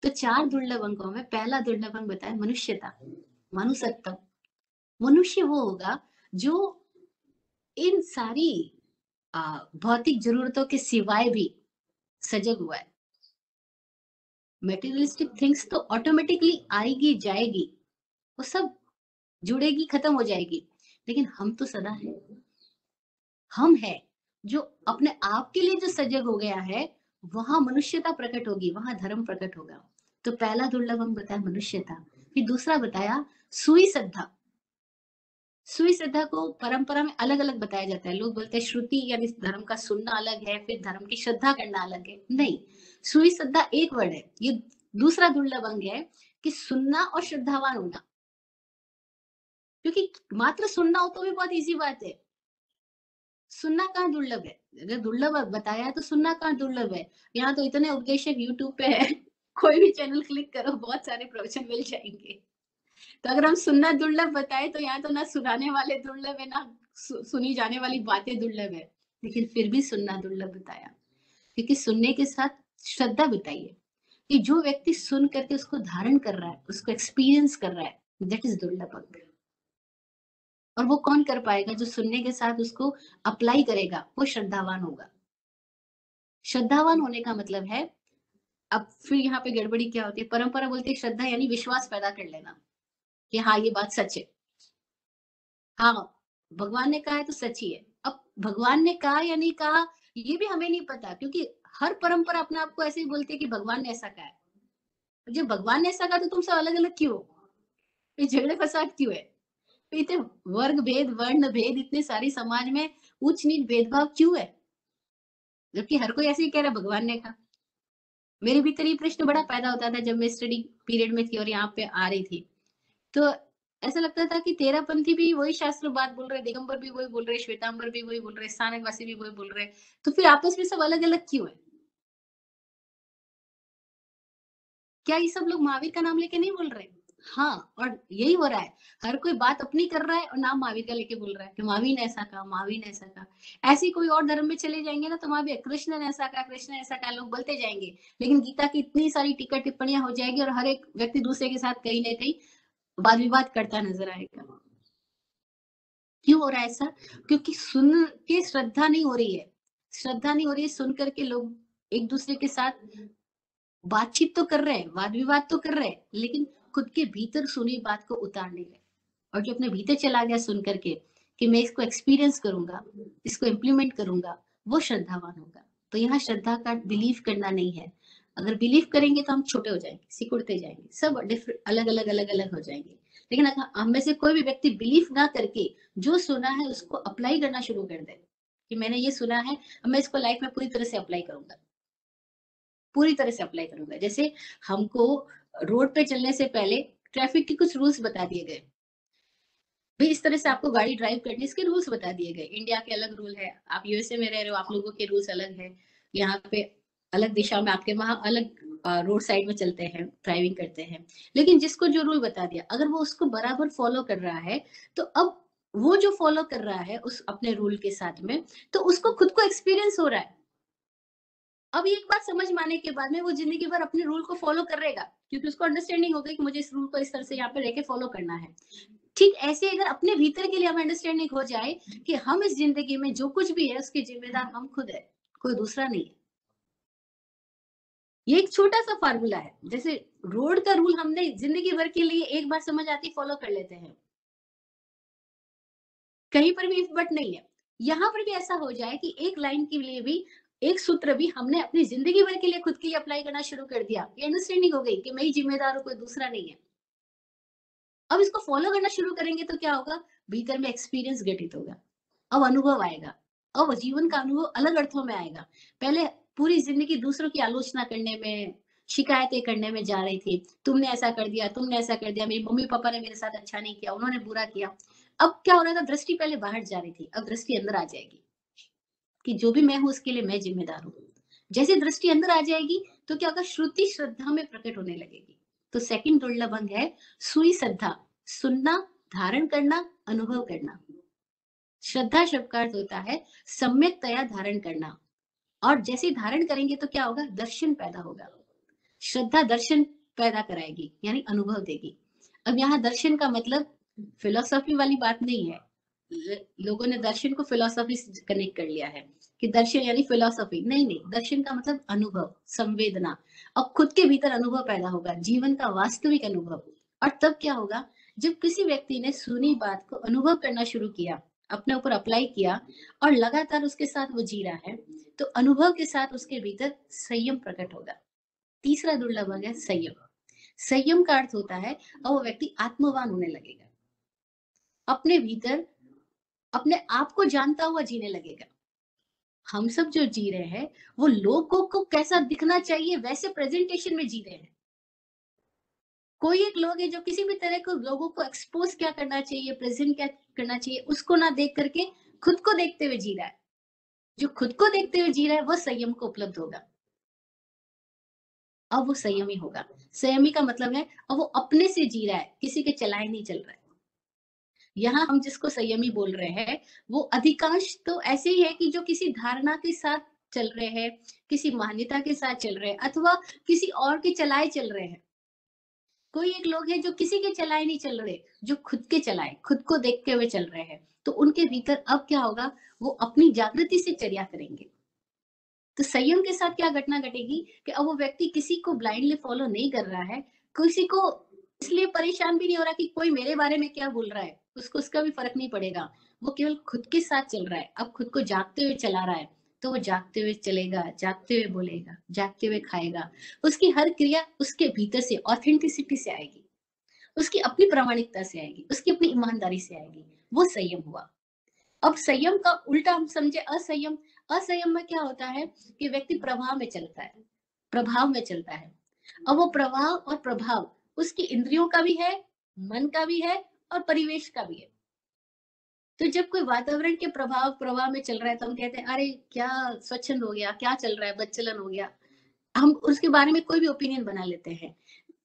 तो 4 दुर्लभ अंगों में पहला दुर्लभ अंग बताया मनुष्यता, मनुष्यत्व। मनुष्य वो होगा जो इन सारी भौतिक जरूरतों के सिवाय भी सजग हुआ है। मेटीरियलिस्टिक थिंग्स तो ऑटोमेटिकली आएगी जाएगी, वो सब जुड़ेगी खत्म हो जाएगी, लेकिन हम तो सदा है। हम है जो अपने आप के लिए जो सजग हो गया है, वहां मनुष्यता प्रकट होगी, वहां धर्म प्रकट होगा। तो पहला दुर्लभ अंग बताया मनुष्यता। फिर दूसरा बताया सुई श्रद्धा। सुई श्रद्धा को परंपरा में अलग अलग बताया जाता है। लोग बोलते हैं श्रुति यानी धर्म का सुनना अलग है, फिर धर्म की श्रद्धा करना अलग है। नहीं, सुई श्रद्धा एक वर्ड है। ये दूसरा दुर्लभ अंग है कि सुनना और श्रद्धावान होना। क्योंकि मात्र सुनना हो तो भी बहुत इजी बात है, सुनना कहाँ दुर्लभ है? अगर दुर्लभ बताया है तो सुनना कहाँ दुर्लभ है? यहाँ तो इतने उपदेशक यूट्यूब पे है, कोई भी चैनल क्लिक करो बहुत सारे प्रवचन मिल जाएंगे। तो अगर हम सुनना दुर्लभ बताए तो यहाँ तो ना सुनाने वाले दुर्लभ है, ना सुनी जाने वाली बातें दुर्लभ है, लेकिन फिर भी सुनना दुर्लभ बताया। क्योंकि सुनने के साथ श्रद्धा बताइए कि जो व्यक्ति सुन करके उसको धारण कर रहा है, उसको एक्सपीरियंस कर रहा है, दैट इज दुर्लभ अंग। और वो कौन कर पाएगा? जो सुनने के साथ उसको अप्लाई करेगा, वो श्रद्धावान होगा। श्रद्धावान होने का मतलब है, अब फिर यहाँ पे गड़बड़ी क्या होती है, परंपरा बोलती है श्रद्धा यानी विश्वास पैदा कर लेना कि हाँ ये बात सच है, हाँ भगवान ने कहा है तो सच ही है। अब भगवान ने कहा या नहीं कहा ये भी हमें नहीं पता, क्योंकि हर परंपरा अपने आप को ऐसे ही बोलती है कि भगवान ने ऐसा कहा है। जब भगवान ने ऐसा कहा तो तुम सब अलग अलग क्यों हो? ये झगड़े फसाद क्यों है? इतने वर्ग भेद, वर्ण भेद, इतने सारी समाज में ऊंच नीच भेदभाव क्यों है? जबकि हर कोई ऐसे ही कह रहा है भगवान ने कहा। मेरे भीतर ये प्रश्न बड़ा पैदा होता था जब मैं स्टडी पीरियड में थी और यहाँ पे आ रही थी। तो ऐसा लगता था कि तेरापंथी भी वही शास्त्र बात बोल रहे, दिगंबर भी वही बोल रहे, श्वेतांबर भी वही बोल रहे, स्थानकवासी भी वही बोल रहे, तो फिर आपस में सब अलग अलग क्यों है? क्या ये सब लोग महावीर का नाम लेके नहीं बोल रहे? हाँ, और यही हो रहा है, हर कोई बात अपनी कर रहा है और नाम महावीर का लेके बोल रहा है कि महावीर ने ऐसा कहा, महावीर ने ऐसा कहा। ऐसे कोई और धर्म में चले जाएंगे ना तो महावीर कृष्ण ने ऐसा कहा, कृष्ण ने ऐसा कहा, लोग बोलते जाएंगे, लेकिन गीता की इतनी सारी टीका टिप्पणियां हो जाएगी और हर एक व्यक्ति दूसरे के साथ कहीं ना कहीं वाद विवाद करता नजर आएगा। क्यों हो रहा है ऐसा? क्योंकि सुन के श्रद्धा नहीं हो रही है। श्रद्धा नहीं हो रही है, सुन करके लोग एक दूसरे के साथ बातचीत तो कर रहे हैं, वाद विवाद तो कर रहे हैं, लेकिन खुद के भीतर सुनी बात को उतार नहीं रहे। और जो अपने भीतर चला गया सुन करके कि मैं इसको एक्सपीरियंस करूंगा, इसको इम्प्लीमेंट करूंगा, वो श्रद्धावान होगा। तो यहाँ श्रद्धा का बिलीव करना नहीं है। अगर बिलीव करेंगे तो हम छोटे हो जाएंगे, सिकुड़ते जाएंगे, सब डिफरेंट अलग अलग अलग अलग हो जाएंगे। लेकिन अगर हम में से कोई भी व्यक्ति बिलीव ना करके जो सुना है उसको अप्लाई करना शुरू कर दे कि मैंने ये सुना है, मैं इसको लाइफ में पूरी तरह से अप्लाई करूंगा, पूरी तरह से अप्लाई करूंगा। जैसे हमको रोड पे चलने से पहले ट्रैफिक के कुछ रूल्स बता दिए गए, भी इस तरह से आपको गाड़ी ड्राइव करने इसके रूल्स बता दिए गए। इंडिया के अलग रूल है, आप यूएसए में रह रहे हो, आप लोगों के रूल्स अलग है, यहाँ पे अलग दिशा में, आपके वहां अलग रोड साइड में चलते हैं, ड्राइविंग करते हैं। लेकिन जिसको जो रूल बता दिया, अगर वो उसको बराबर फॉलो कर रहा है, तो अब वो जो फॉलो कर रहा है उस अपने रूल के साथ में, तो उसको खुद को एक्सपीरियंस हो रहा है। अब एक बात समझ में आने के बाद में वो जिंदगी भर अपने रूल को फॉलो करेगा, क्योंकि उसको अंडरस्टैंडिंग हो गई कि मुझे इस रूल को इस तरह से यहाँ पे लेके फॉलो करना है। ठीक ऐसे अगर अपने भीतर के लिए हम अंडरस्टैंडिंग हो जाए कि हम इस जिंदगी में जो कुछ भी है उसके जिम्मेदार हम खुद है, कोई दूसरा नहीं है। ये एक छोटा सा फार्मूला है, जैसे रोड का रूल हमने जिंदगी भर के लिए एक बार समझ आती फॉलो कर लेते हैं, कहीं पर भी इफ बट नहीं है। यहाँ पर भी ऐसा हो जाए कि एक लाइन के लिए भी, एक सूत्र भी हमने अपनी जिंदगी भर के लिए खुद के लिए अप्लाई करना शुरू कर दिया, ये अंडरस्टैंडिंग हो गई कि मैं ही जिम्मेदार हूं, कोई दूसरा नहीं है। अब इसको फॉलो करना शुरू करेंगे तो क्या होगा, भीतर में एक्सपीरियंस घटित होगा, अब अनुभव आएगा, अब जीवन का अनुभव अलग अर्थों में आएगा। पहले पूरी जिंदगी दूसरों की आलोचना करने में, शिकायतें करने में जा रही थी, तुमने ऐसा कर दिया, तुमने ऐसा कर दिया, मेरी मम्मी पापा ने मेरे साथ अच्छा नहीं किया, उन्होंने बुरा किया। अब क्या हो रहा था, दृष्टि पहले बाहर जा रही थी, अब दृष्टि अंदर आ जाएगी कि जो भी मैं हूं उसके लिए मैं जिम्मेदार हूं। जैसे दृष्टि अंदर आ जाएगी तो क्या होगा, श्रुति श्रद्धा में प्रकट होने लगेगी। तो सेकंड दुर्लभ अंग है सुई श्रद्धा, सुनना, धारण करना, अनुभव करना। श्रद्धा शब्द का अर्थ होता है सम्यकतया धारण करना, और जैसे धारण करेंगे तो क्या होगा, दर्शन पैदा होगा। श्रद्धा दर्शन पैदा कराएगी, यानी अनुभव देगी। अब यहाँ दर्शन का मतलब फिलोसॉफी वाली बात नहीं है, लोगों ने दर्शन को फिलोसॉफी से कनेक्ट कर लिया है कि दर्शन यानी फिलोसॉफी, नहीं नहीं, दर्शन का मतलब अनुभव, संवेदना। अब खुद के भीतर अनुभव पैदा होगा, जीवन का वास्तविक अनुभव। और तब क्या होगा, जब किसी व्यक्ति ने सुनी बात को अनुभव करना शुरू किया, अपने ऊपर अप्लाई किया और लगातार उसके साथ वो जी रहा है, तो अनुभव के साथ उसके भीतर संयम प्रकट होगा। तीसरा दुर्लभ अंग है संयम। संयम का अर्थ होता है अब वो व्यक्ति आत्मवान होने लगेगा, अपने भीतर अपने आप को जानता हुआ जीने लगेगा। हम सब जो जी रहे हैं वो लोगों को कैसा दिखना चाहिए वैसे प्रेजेंटेशन में जी रहे हैं। कोई एक लोग है जो किसी भी तरह को लोगों को एक्सपोज क्या करना चाहिए, प्रेजेंट क्या करना चाहिए, उसको ना देख करके खुद को देखते हुए जी रहा है। जो खुद को देखते हुए जी रहा है वो संयम को उपलब्ध होगा, अब वो संयमी होगा। संयमी का मतलब है अब वो अपने से जी रहा है, किसी के चलाए नहीं चल रहा है। यहाँ हम जिसको संयमी बोल रहे हैं वो अधिकांश तो ऐसे ही है कि जो किसी धारणा के साथ चल रहे हैं, किसी मान्यता के साथ चल रहे हैं, अथवा किसी और के चलाए चल रहे हैं। कोई एक लोग है जो किसी के चलाए नहीं चल रहे, जो खुद के चलाए, खुद को देखते हुए चल रहे हैं। तो उनके भीतर अब क्या होगा, वो अपनी जागृति से चर्या करेंगे। तो संयम के साथ क्या घटना घटेगी कि अब वो व्यक्ति किसी को ब्लाइंडली फॉलो नहीं कर रहा है, किसी को इसलिए परेशान भी नहीं हो रहा कि कोई मेरे बारे में क्या बोल रहा है, उसको उसका भी फर्क नहीं पड़ेगा। वो केवल खुद के साथ चल रहा है, अब खुद को जागते हुए चला रहा है। तो वो जागते हुए चलेगा, जागते हुए बोलेगा, जागते हुए खाएगा। उसकी हर क्रिया उसके भीतर से ऑथेंटिसिटी से आएगी, उसकी अपनी प्रामाणिकता से आएगी, उसकी अपनी ईमानदारी से आएगी। वो संयम हुआ। अब संयम का उल्टा हम समझे असंयम। असंयम में क्या होता है कि व्यक्ति प्रभाव में चलता है, प्रभाव में चलता है। अब वो प्रभाव और प्रभाव उसकी इंद्रियों का भी है, मन का भी है और परिवेश का भी है। तो जब कोई वातावरण के प्रभाव में चल रहा है तो हम कहते हैं अरे क्या स्वच्छंद हो गया, क्या चल रहा है, बदचलन हो गया। हम उसके बारे में कोई भी ओपिनियन बना लेते हैं।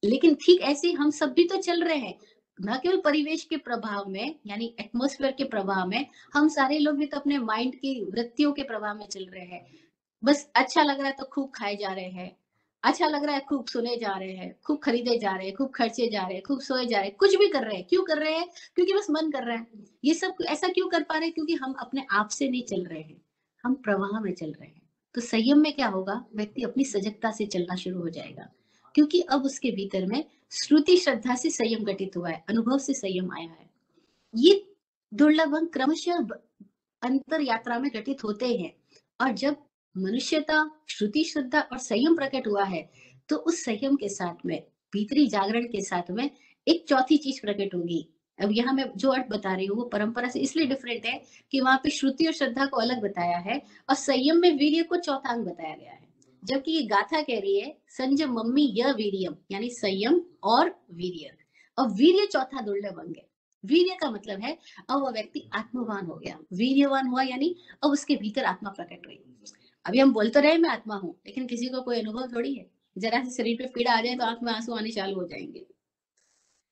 लेकिन ठीक ऐसे हम सब भी तो चल रहे हैं, न केवल परिवेश के प्रभाव में यानी एटमॉस्फेयर के प्रभाव में, हम सारे लोग भी तो अपने माइंड की वृत्तियों के प्रभाव में चल रहे हैं। बस अच्छा लग रहा है तो खूब खाए जा रहे हैं, अच्छा लग रहा है खूब सुने जा रहे हैं, खूब खरीदे जा रहे हैं, खूब खर्चे जा रहे हैं, खूब सोए जा रहे हैं, कुछ भी कर रहे हैं। क्यों कर रहे हैं, क्योंकि बस मन कर रहा है। ये सब ऐसा क्यों कर पा रहे हैं, क्योंकि हम अपने आप से नहीं चल रहे हैं, हम प्रवाह में चल रहे हैं। तो संयम में क्या होगा, व्यक्ति अपनी सजगता से चलना शुरू हो जाएगा, क्योंकि अब उसके भीतर में श्रुति श्रद्धा से संयम घटित हुआ है, अनुभव से संयम आया है। ये दुर्लभ अंग क्रमशः अंतर यात्रा में घटित होते हैं। और जब मनुष्यता, श्रुति श्रद्धा और संयम प्रकट हुआ है, तो उस संयम के साथ में, भीतरी जागरण के साथ में एक चौथी चीज प्रकट होगी। अब यहाँ मैं जो अर्थ बता रही हूँ वो परंपरा से इसलिए डिफरेंट है कि वहां पे श्रुति और श्रद्धा को अलग बताया है और संयम में वीर्य को चौथा अंग बताया गया है। जबकि ये गाथा कह रही है संजय मम्मी यह वीरियम, यानी संयम और वीर्य। और वीर्य चौथा दुर्लभ अंग है। वीर्य का मतलब है अब वो व्यक्ति आत्मवान हो गया, वीर्यवान हुआ, यानी अब उसके भीतर आत्मा प्रकट हुई। अभी हम बोल तो रहे मैं आत्मा हूँ, लेकिन किसी को कोई अनुभव थोड़ी है। जरा से शरीर पे पीड़ा आ जाए तो आंख में आंसू आने चालू हो जाएंगे।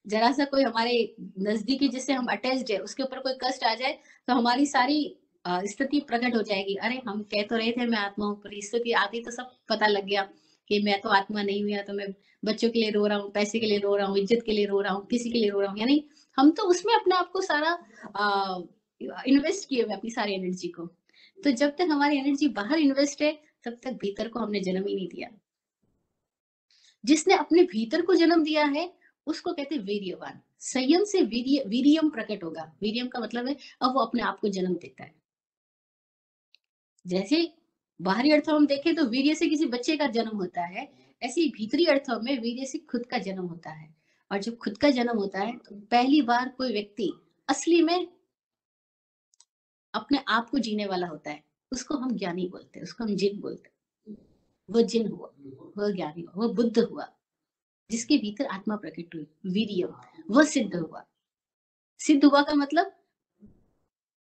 जरा सा कोई हमारे नजदीकी जिससे हम अटैच्ड है उसके ऊपर कोई कष्ट आ जाए तो हमारी सारी स्थिति प्रकट हो जाएगी। अरे हम कह तो रहे थे मैं आत्मा हूँ, पर स्थिति आती तो सब पता लग गया कि मैं तो आत्मा नहीं हुआ, तो मैं बच्चों के लिए रो रहा हूँ, पैसे के लिए रो रहा हूँ, इज्जत के लिए रो रहा हूँ, किसी के लिए रो रहा हूँ। यानी हम तो उसमें अपने आप को सारा इन्वेस्ट किए हुए अपनी सारी एनर्जी को। तो जब तक हमारी एनर्जी बाहर इन्वेस्ट है तब तक भीतर को हमने जन्म ही नहीं दिया। जिसने अपने भीतर को जन्म दिया है उसको कहते हैं वीर्यवान। संयम से वीरियम प्रकट होगा। वीरियम का मतलब है अब वो अपने आप को जन्म देता है। जैसे बाहरी अर्थों में देखें तो वीर्य से किसी बच्चे का जन्म होता है, ऐसे ही भीतरी अर्थों में वीर्य से खुद का जन्म होता है। और जब खुद का जन्म होता है तो पहली बार कोई व्यक्ति असली में अपने आप को जीने वाला होता है। उसको हम ज्ञानी बोलते हैं, उसको हम जिन बोलते हैं। वो जिन हुआ, वो ज्ञानी हुआ, वो बुद्ध हुआ, जिसके भीतर आत्मा प्रकट हुई, वीर्य, वह सिद्ध हुआ। सिद्ध हुआ का मतलब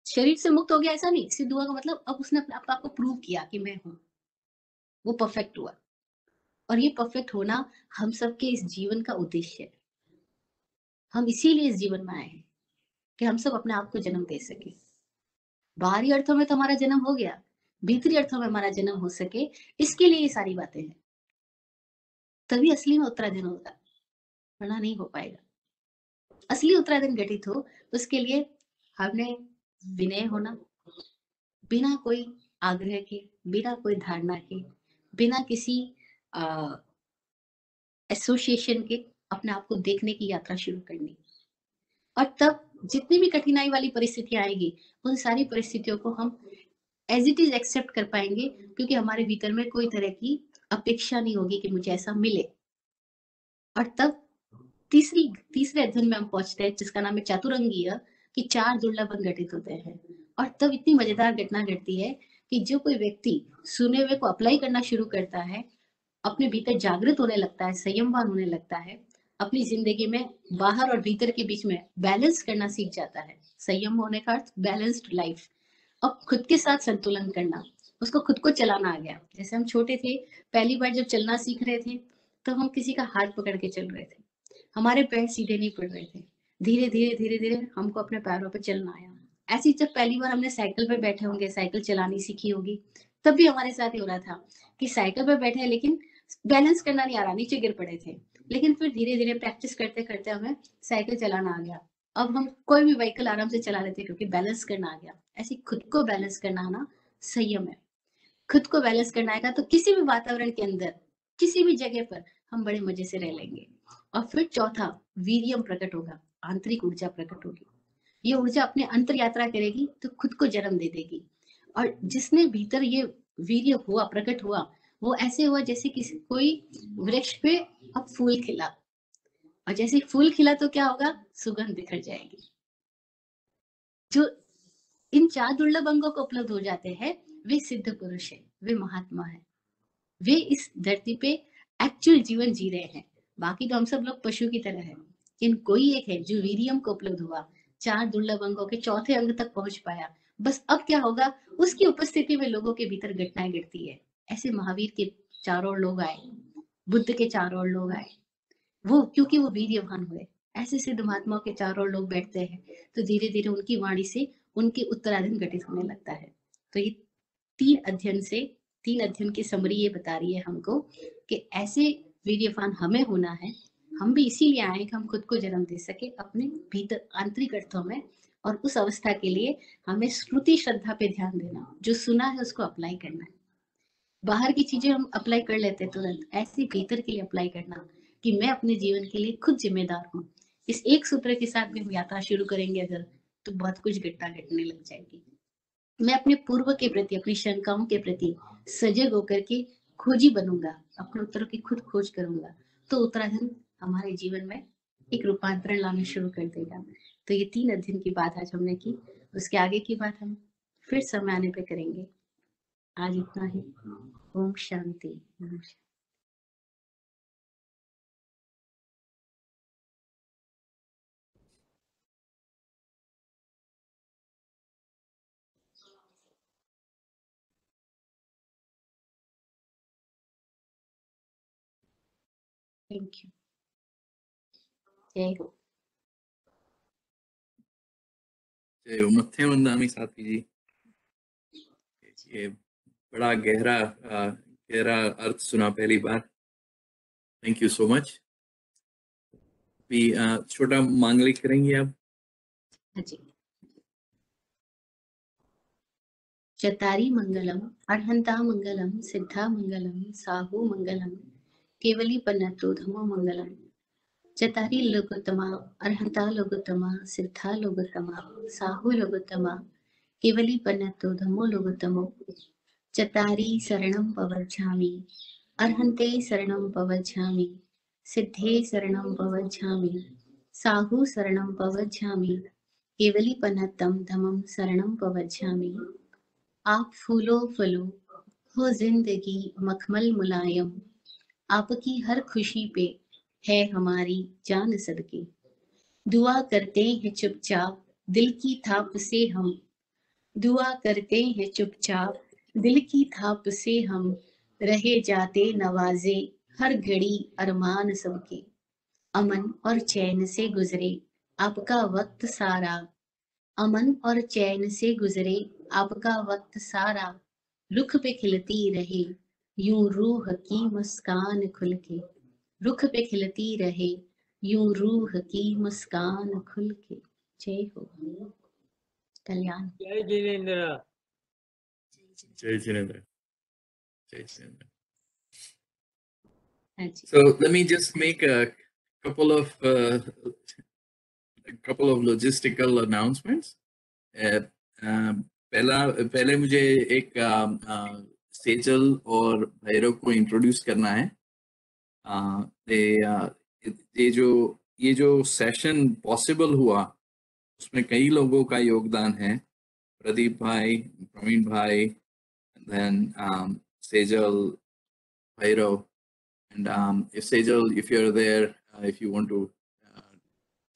शरीर से मुक्त हो गया ऐसा नहीं। सिद्ध हुआ का मतलब अब उसने अपने आप को प्रूव किया कि मैं हूं। वो परफेक्ट हुआ। और ये परफेक्ट होना हम सबके इस जीवन का उद्देश्य है। हम इसीलिए इस जीवन में आए हैं कि हम सब अपने आप को जन्म दे सके। बाहरी अर्थों में तो हमारा जन्म हो गया, भीतरी अर्थों में हमारा जन्म हो सके, इसके लिए ये सारी बातें हैं। तभी असली में उत्तराधन होगा, वरना नहीं हो पाएगा। असली उत्तराधन घटित हो उसके लिए हमने विनय होना, बिना कोई आग्रह के, बिना कोई धारणा के, बिना किसी एसोसिएशन के अपने आप को देखने की यात्रा शुरू करनी। और तब जितनी भी कठिनाई वाली परिस्थितियां आएगी उन सारी परिस्थितियों को हम एज इट इज एक्सेप्ट कर पाएंगे, क्योंकि हमारे भीतर में कोई तरह की अपेक्षा नहीं होगी कि मुझे ऐसा मिले। और तब तीसरे अध्ययन में हम पहुंचते हैं जिसका नाम है चातुरंगीय, कि 4 दुर्लभ अंग घटित होते हैं। और तब इतनी मजेदार घटना घटती है कि जो कोई व्यक्ति सुने हुए को अप्लाई करना शुरू करता है, अपने भीतर जागृत होने लगता है, संयमवान होने लगता है, अपनी जिंदगी में बाहर और भीतर के बीच में बैलेंस करना सीख जाता है। संयम होने का अर्थ बैलेंस्ड लाइफ। अब खुद के साथ संतुलन करना, उसको खुद को चलाना आ गया। जैसे हम छोटे थे, पहली बार जब चलना सीख रहे थे तो हम किसी का हाथ पकड़ के चल रहे थे, हमारे पैर सीधे नहीं पड़ रहे थे। धीरे धीरे धीरे धीरे हमको अपने पैरों पर चलना आया। ऐसी जब पहली बार हमने साइकिल पर बैठे होंगे, साइकिल चलानी सीखी होगी, तब भी हमारे साथ ही हो रहा था कि साइकिल पर बैठे हैं लेकिन बैलेंस करना नहीं आ रहा, नीचे गिर पड़े थे। लेकिन फिर धीरे धीरे प्रैक्टिस करते करते हमें साइकिल चलाना आ गया। अब हम कोई भी व्हीकल आराम से चला लेते क्योंकि बैलेंस करना आ गया। ऐसे खुद को बैलेंस करना आना संयम है। खुद को बैलेंस करना आएगा तो किसी भी वातावरण के अंदर, किसी भी जगह पर हम बड़े मजे से रह लेंगे। और फिर चौथा, वीर्यम प्रकट होगा, आंतरिक ऊर्जा प्रकट होगी। ये ऊर्जा अपने अंतर यात्रा करेगी तो खुद को जन्म दे देगी। और जिसने भीतर ये वीर्य हुआ, प्रकट हुआ, वो ऐसे हुआ जैसे किसी कोई वृक्ष पे अब फूल खिला, और जैसे फूल खिला तो क्या होगा, सुगंध बिखर जाएगी। जो इन 4 दुर्लभ अंगों को उपलब्ध हो जाते हैं वे सिद्ध पुरुष है, वे महात्मा है, वे इस धरती पे एक्चुअल जीवन जी रहे हैं। बाकी तो हम सब लोग पशु की तरह है, लेकिन कोई एक है जो वीरियम को उपलब्ध हुआ, 4 दुर्लभ अंगों के चौथे अंग तक पहुंच पाया। बस अब क्या होगा, उसकी उपस्थिति में लोगों के भीतर घटनाएं घटती है। ऐसे महावीर के चारों ओर लोग आए, बुद्ध के चारों ओर लोग आए, वो क्योंकि वो वीर्यवान हुए। ऐसे सिद्ध महात्माओं के चारों ओर लोग बैठते हैं तो धीरे धीरे उनकी वाणी से उनके उत्तराधीन घटित होने लगता है। तो ये 3 अध्ययन की समरी ये बता रही है हमको कि ऐसे वीर्यवान हमें होना है। हम भी इसीलिए आए कि हम खुद को जन्म दे सके अपने भीतर आंतरिक अर्थों में। और उस अवस्था के लिए हमें श्रुति श्रद्धा पे ध्यान देना, जो सुना है उसको अप्लाई करना है। बाहर की चीजें हम अप्लाई कर लेते हैं तुरंत, ऐसे भीतर के लिए अप्लाई करना कि मैं अपने जीवन के लिए खुद जिम्मेदार हूँ। इस एक सूत्र के साथ भी हम यात्रा शुरू करेंगे अगर, तो बहुत कुछ घटना घटने लग जाएगी। मैं अपने पूर्व के प्रति, अपनी शंकाओं के प्रति सजग होकर के खोजी बनूंगा, अपने उत्तरों की खुद खोज करूंगा, तो उत्तराधन हमारे जीवन में एक रूपांतरण लाना शुरू कर देगा। तो ये 3 अध्ययन की बात आज हमने की, उसके आगे की बात हम फिर समय आने पे करेंगे। आज इतना ही। ओम शांति। Thank you. जय हो। जय हो। मत्थे वंदनामी साथी जी, ये बड़ा गहरा अर्थ सुना पहली बार। Thank you so much. भी छोटा मांगलिक करेंगे आप? हाँ जी। चतारी मंगलम, अर्हंता मंगलम, सिद्धा मंगलम, साहू मंगलम, केवली पन्नतु धमो मंगलम। चतारी लोकोत्तमा, अर्हंता लोकोत्तमा, सिद्धा लोकोत्तमा, साहू लोकोत्तमा, केवली पन्नतु धमो लोकोत्तमो। चतारी शरणं पवच्छामि, अर्हन्ते शरणं पवच्छामि, सिद्धे शरणं पवच्छामि, साहू शरणं पवच्छामि, केवली पन्नतम धमम शरणं पवच्छामि। आप फूलो फलो हो जिंदगी मखमल मुलायम, आपकी हर खुशी पे है हमारी जान सदके। दुआ करते हैं चुपचाप दिल की थाप से हम, दुआ करते हैं चुपचाप दिल की थाप से हम, रहे जाते नवाजे हर घड़ी अरमान सबके। अमन और चैन से गुजरे आपका वक्त सारा, अमन और चैन से गुजरे आपका वक्त सारा, रुख पे खिलती रहे यूं रूह की मुस्कान खुल के। रुख पे खिलती रहे यूं रूह की मुस्कान खुल के। जय हो। कल्याण। जय जिनेंद्र। जय जिनेंद्र। जय जिनेंद्र। हाँ जी। So let me just make a couple of logistical announcements. पहले मुझे एक सेजल और भैरव को इंट्रोड्यूस करना है। ये जो सेशन पॉसिबल हुआ उसमें कई लोगों का योगदान है। प्रदीप भाई, प्रवीण भाई, then Sejal, Bhairav, and if Sejal, if you're there, if you want to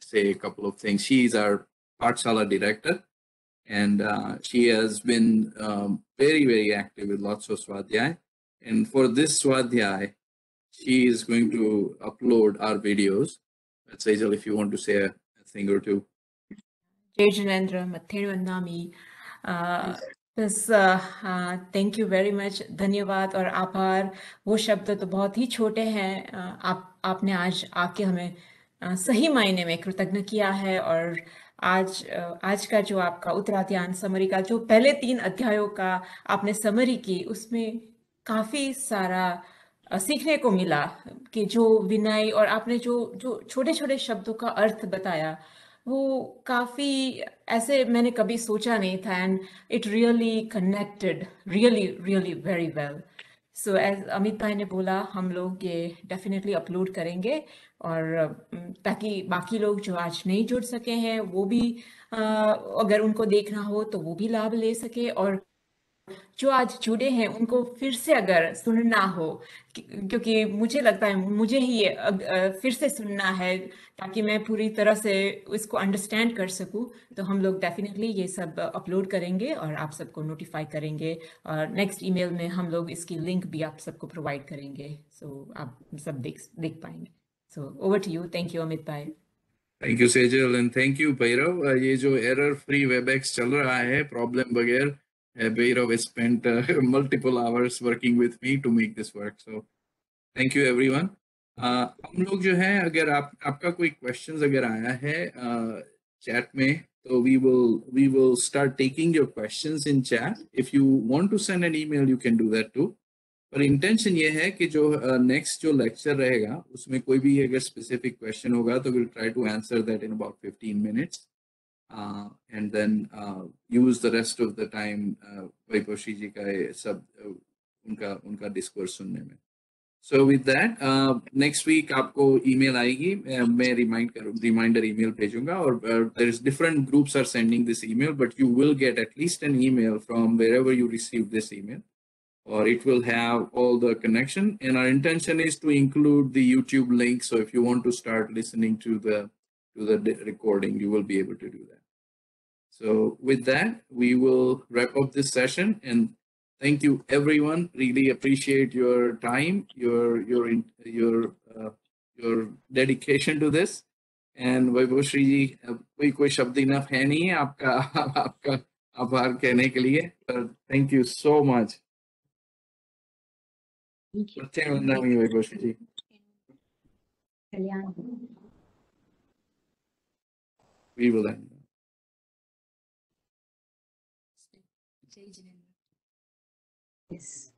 say a couple of things, she is our Pathshala director, and she has been very active with lots of Swadhyay. And for this Swadhyay, she is going to upload our videos. Sejal, if you want to say a thing or two. Jai Jinendra, Mattheru Vandami. Thank you very much. धन्यवाद और आभार वो शब्द तो बहुत ही छोटे हैं। आपने आज आके हमें सही मायने में कृतज्ञ किया है। और आज का जो आपका उत्तराध्यान समरी का जो पहले 3 अध्यायों का आपने समरी की, उसमें काफ़ी सारा सीखने को मिला कि जो विनय और आपने जो छोटे छोटे शब्दों का अर्थ बताया वो काफ़ी ऐसे मैंने कभी सोचा नहीं था। And it really connected really very well. So as Amit भाई ने बोला, हम लोग ये डेफिनेटली अपलोड करेंगे और ताकि बाकी लोग जो आज नहीं जुड़ सके हैं वो भी अगर उनको देखना हो तो वो भी लाभ ले सके, और जो आज जुड़े हैं उनको फिर से अगर सुनना हो, क्योंकि मुझे लगता है मुझे ही ये फिर से सुनना है ताकि मैं पूरी तरह से इसको अंडरस्टैंड कर सकूं, तो हम लोग डेफिनेटली ये सब अपलोड करेंगे और आप सबको नोटिफाई करेंगे। और नेक्स्ट ईमेल में हम लोग इसकी लिंक भी आप सबको प्रोवाइड करेंगे, सो आप सब देख पाएंगे। So over to you. Thank you Amit भाई। Thank you Sejal and thank you Bhairav. ये जो एरर फ्री वेबएक्स चल रहा है प्रॉब्लम बगैर, Bhairav has spent multiple hours working with me to make this work. So thank you everyone. हम लोग जो है, अगर आपका कोई questions अगर आया है chat में, तो we will start taking your questions in chat. If you want to send an email, you can do that too. पर इंटेंशन ये है कि जो नेक्स्ट जो लेक्चर रहेगा उसमें कोई भी अगर स्पेसिफिक क्वेश्चन होगा तो we'll try to answer that in about 15 minutes. And then use the rest of the time Vaibhashi ji का सब उनका डिस्कोर्स सुनने में। So with that, next week आपको email आएगी, मैं रिमाइंडर email भेजूंगा, और there is different groups are sending this email, but you will get at least an email from wherever you receive this email, or it will have all the connection. And our intention is to include the YouTube link, so if you want to start listening to the recording, you will be able to do that. So with that, we will wrap up this session, and thank you everyone. Really appreciate your time, your your dedication to this. And वैभवश्री जी, कोई शब्द enough है नहीं है आपका आभार कहने के लिए, पर thank you so much. Vaibhavshri ji. We will end. Yes.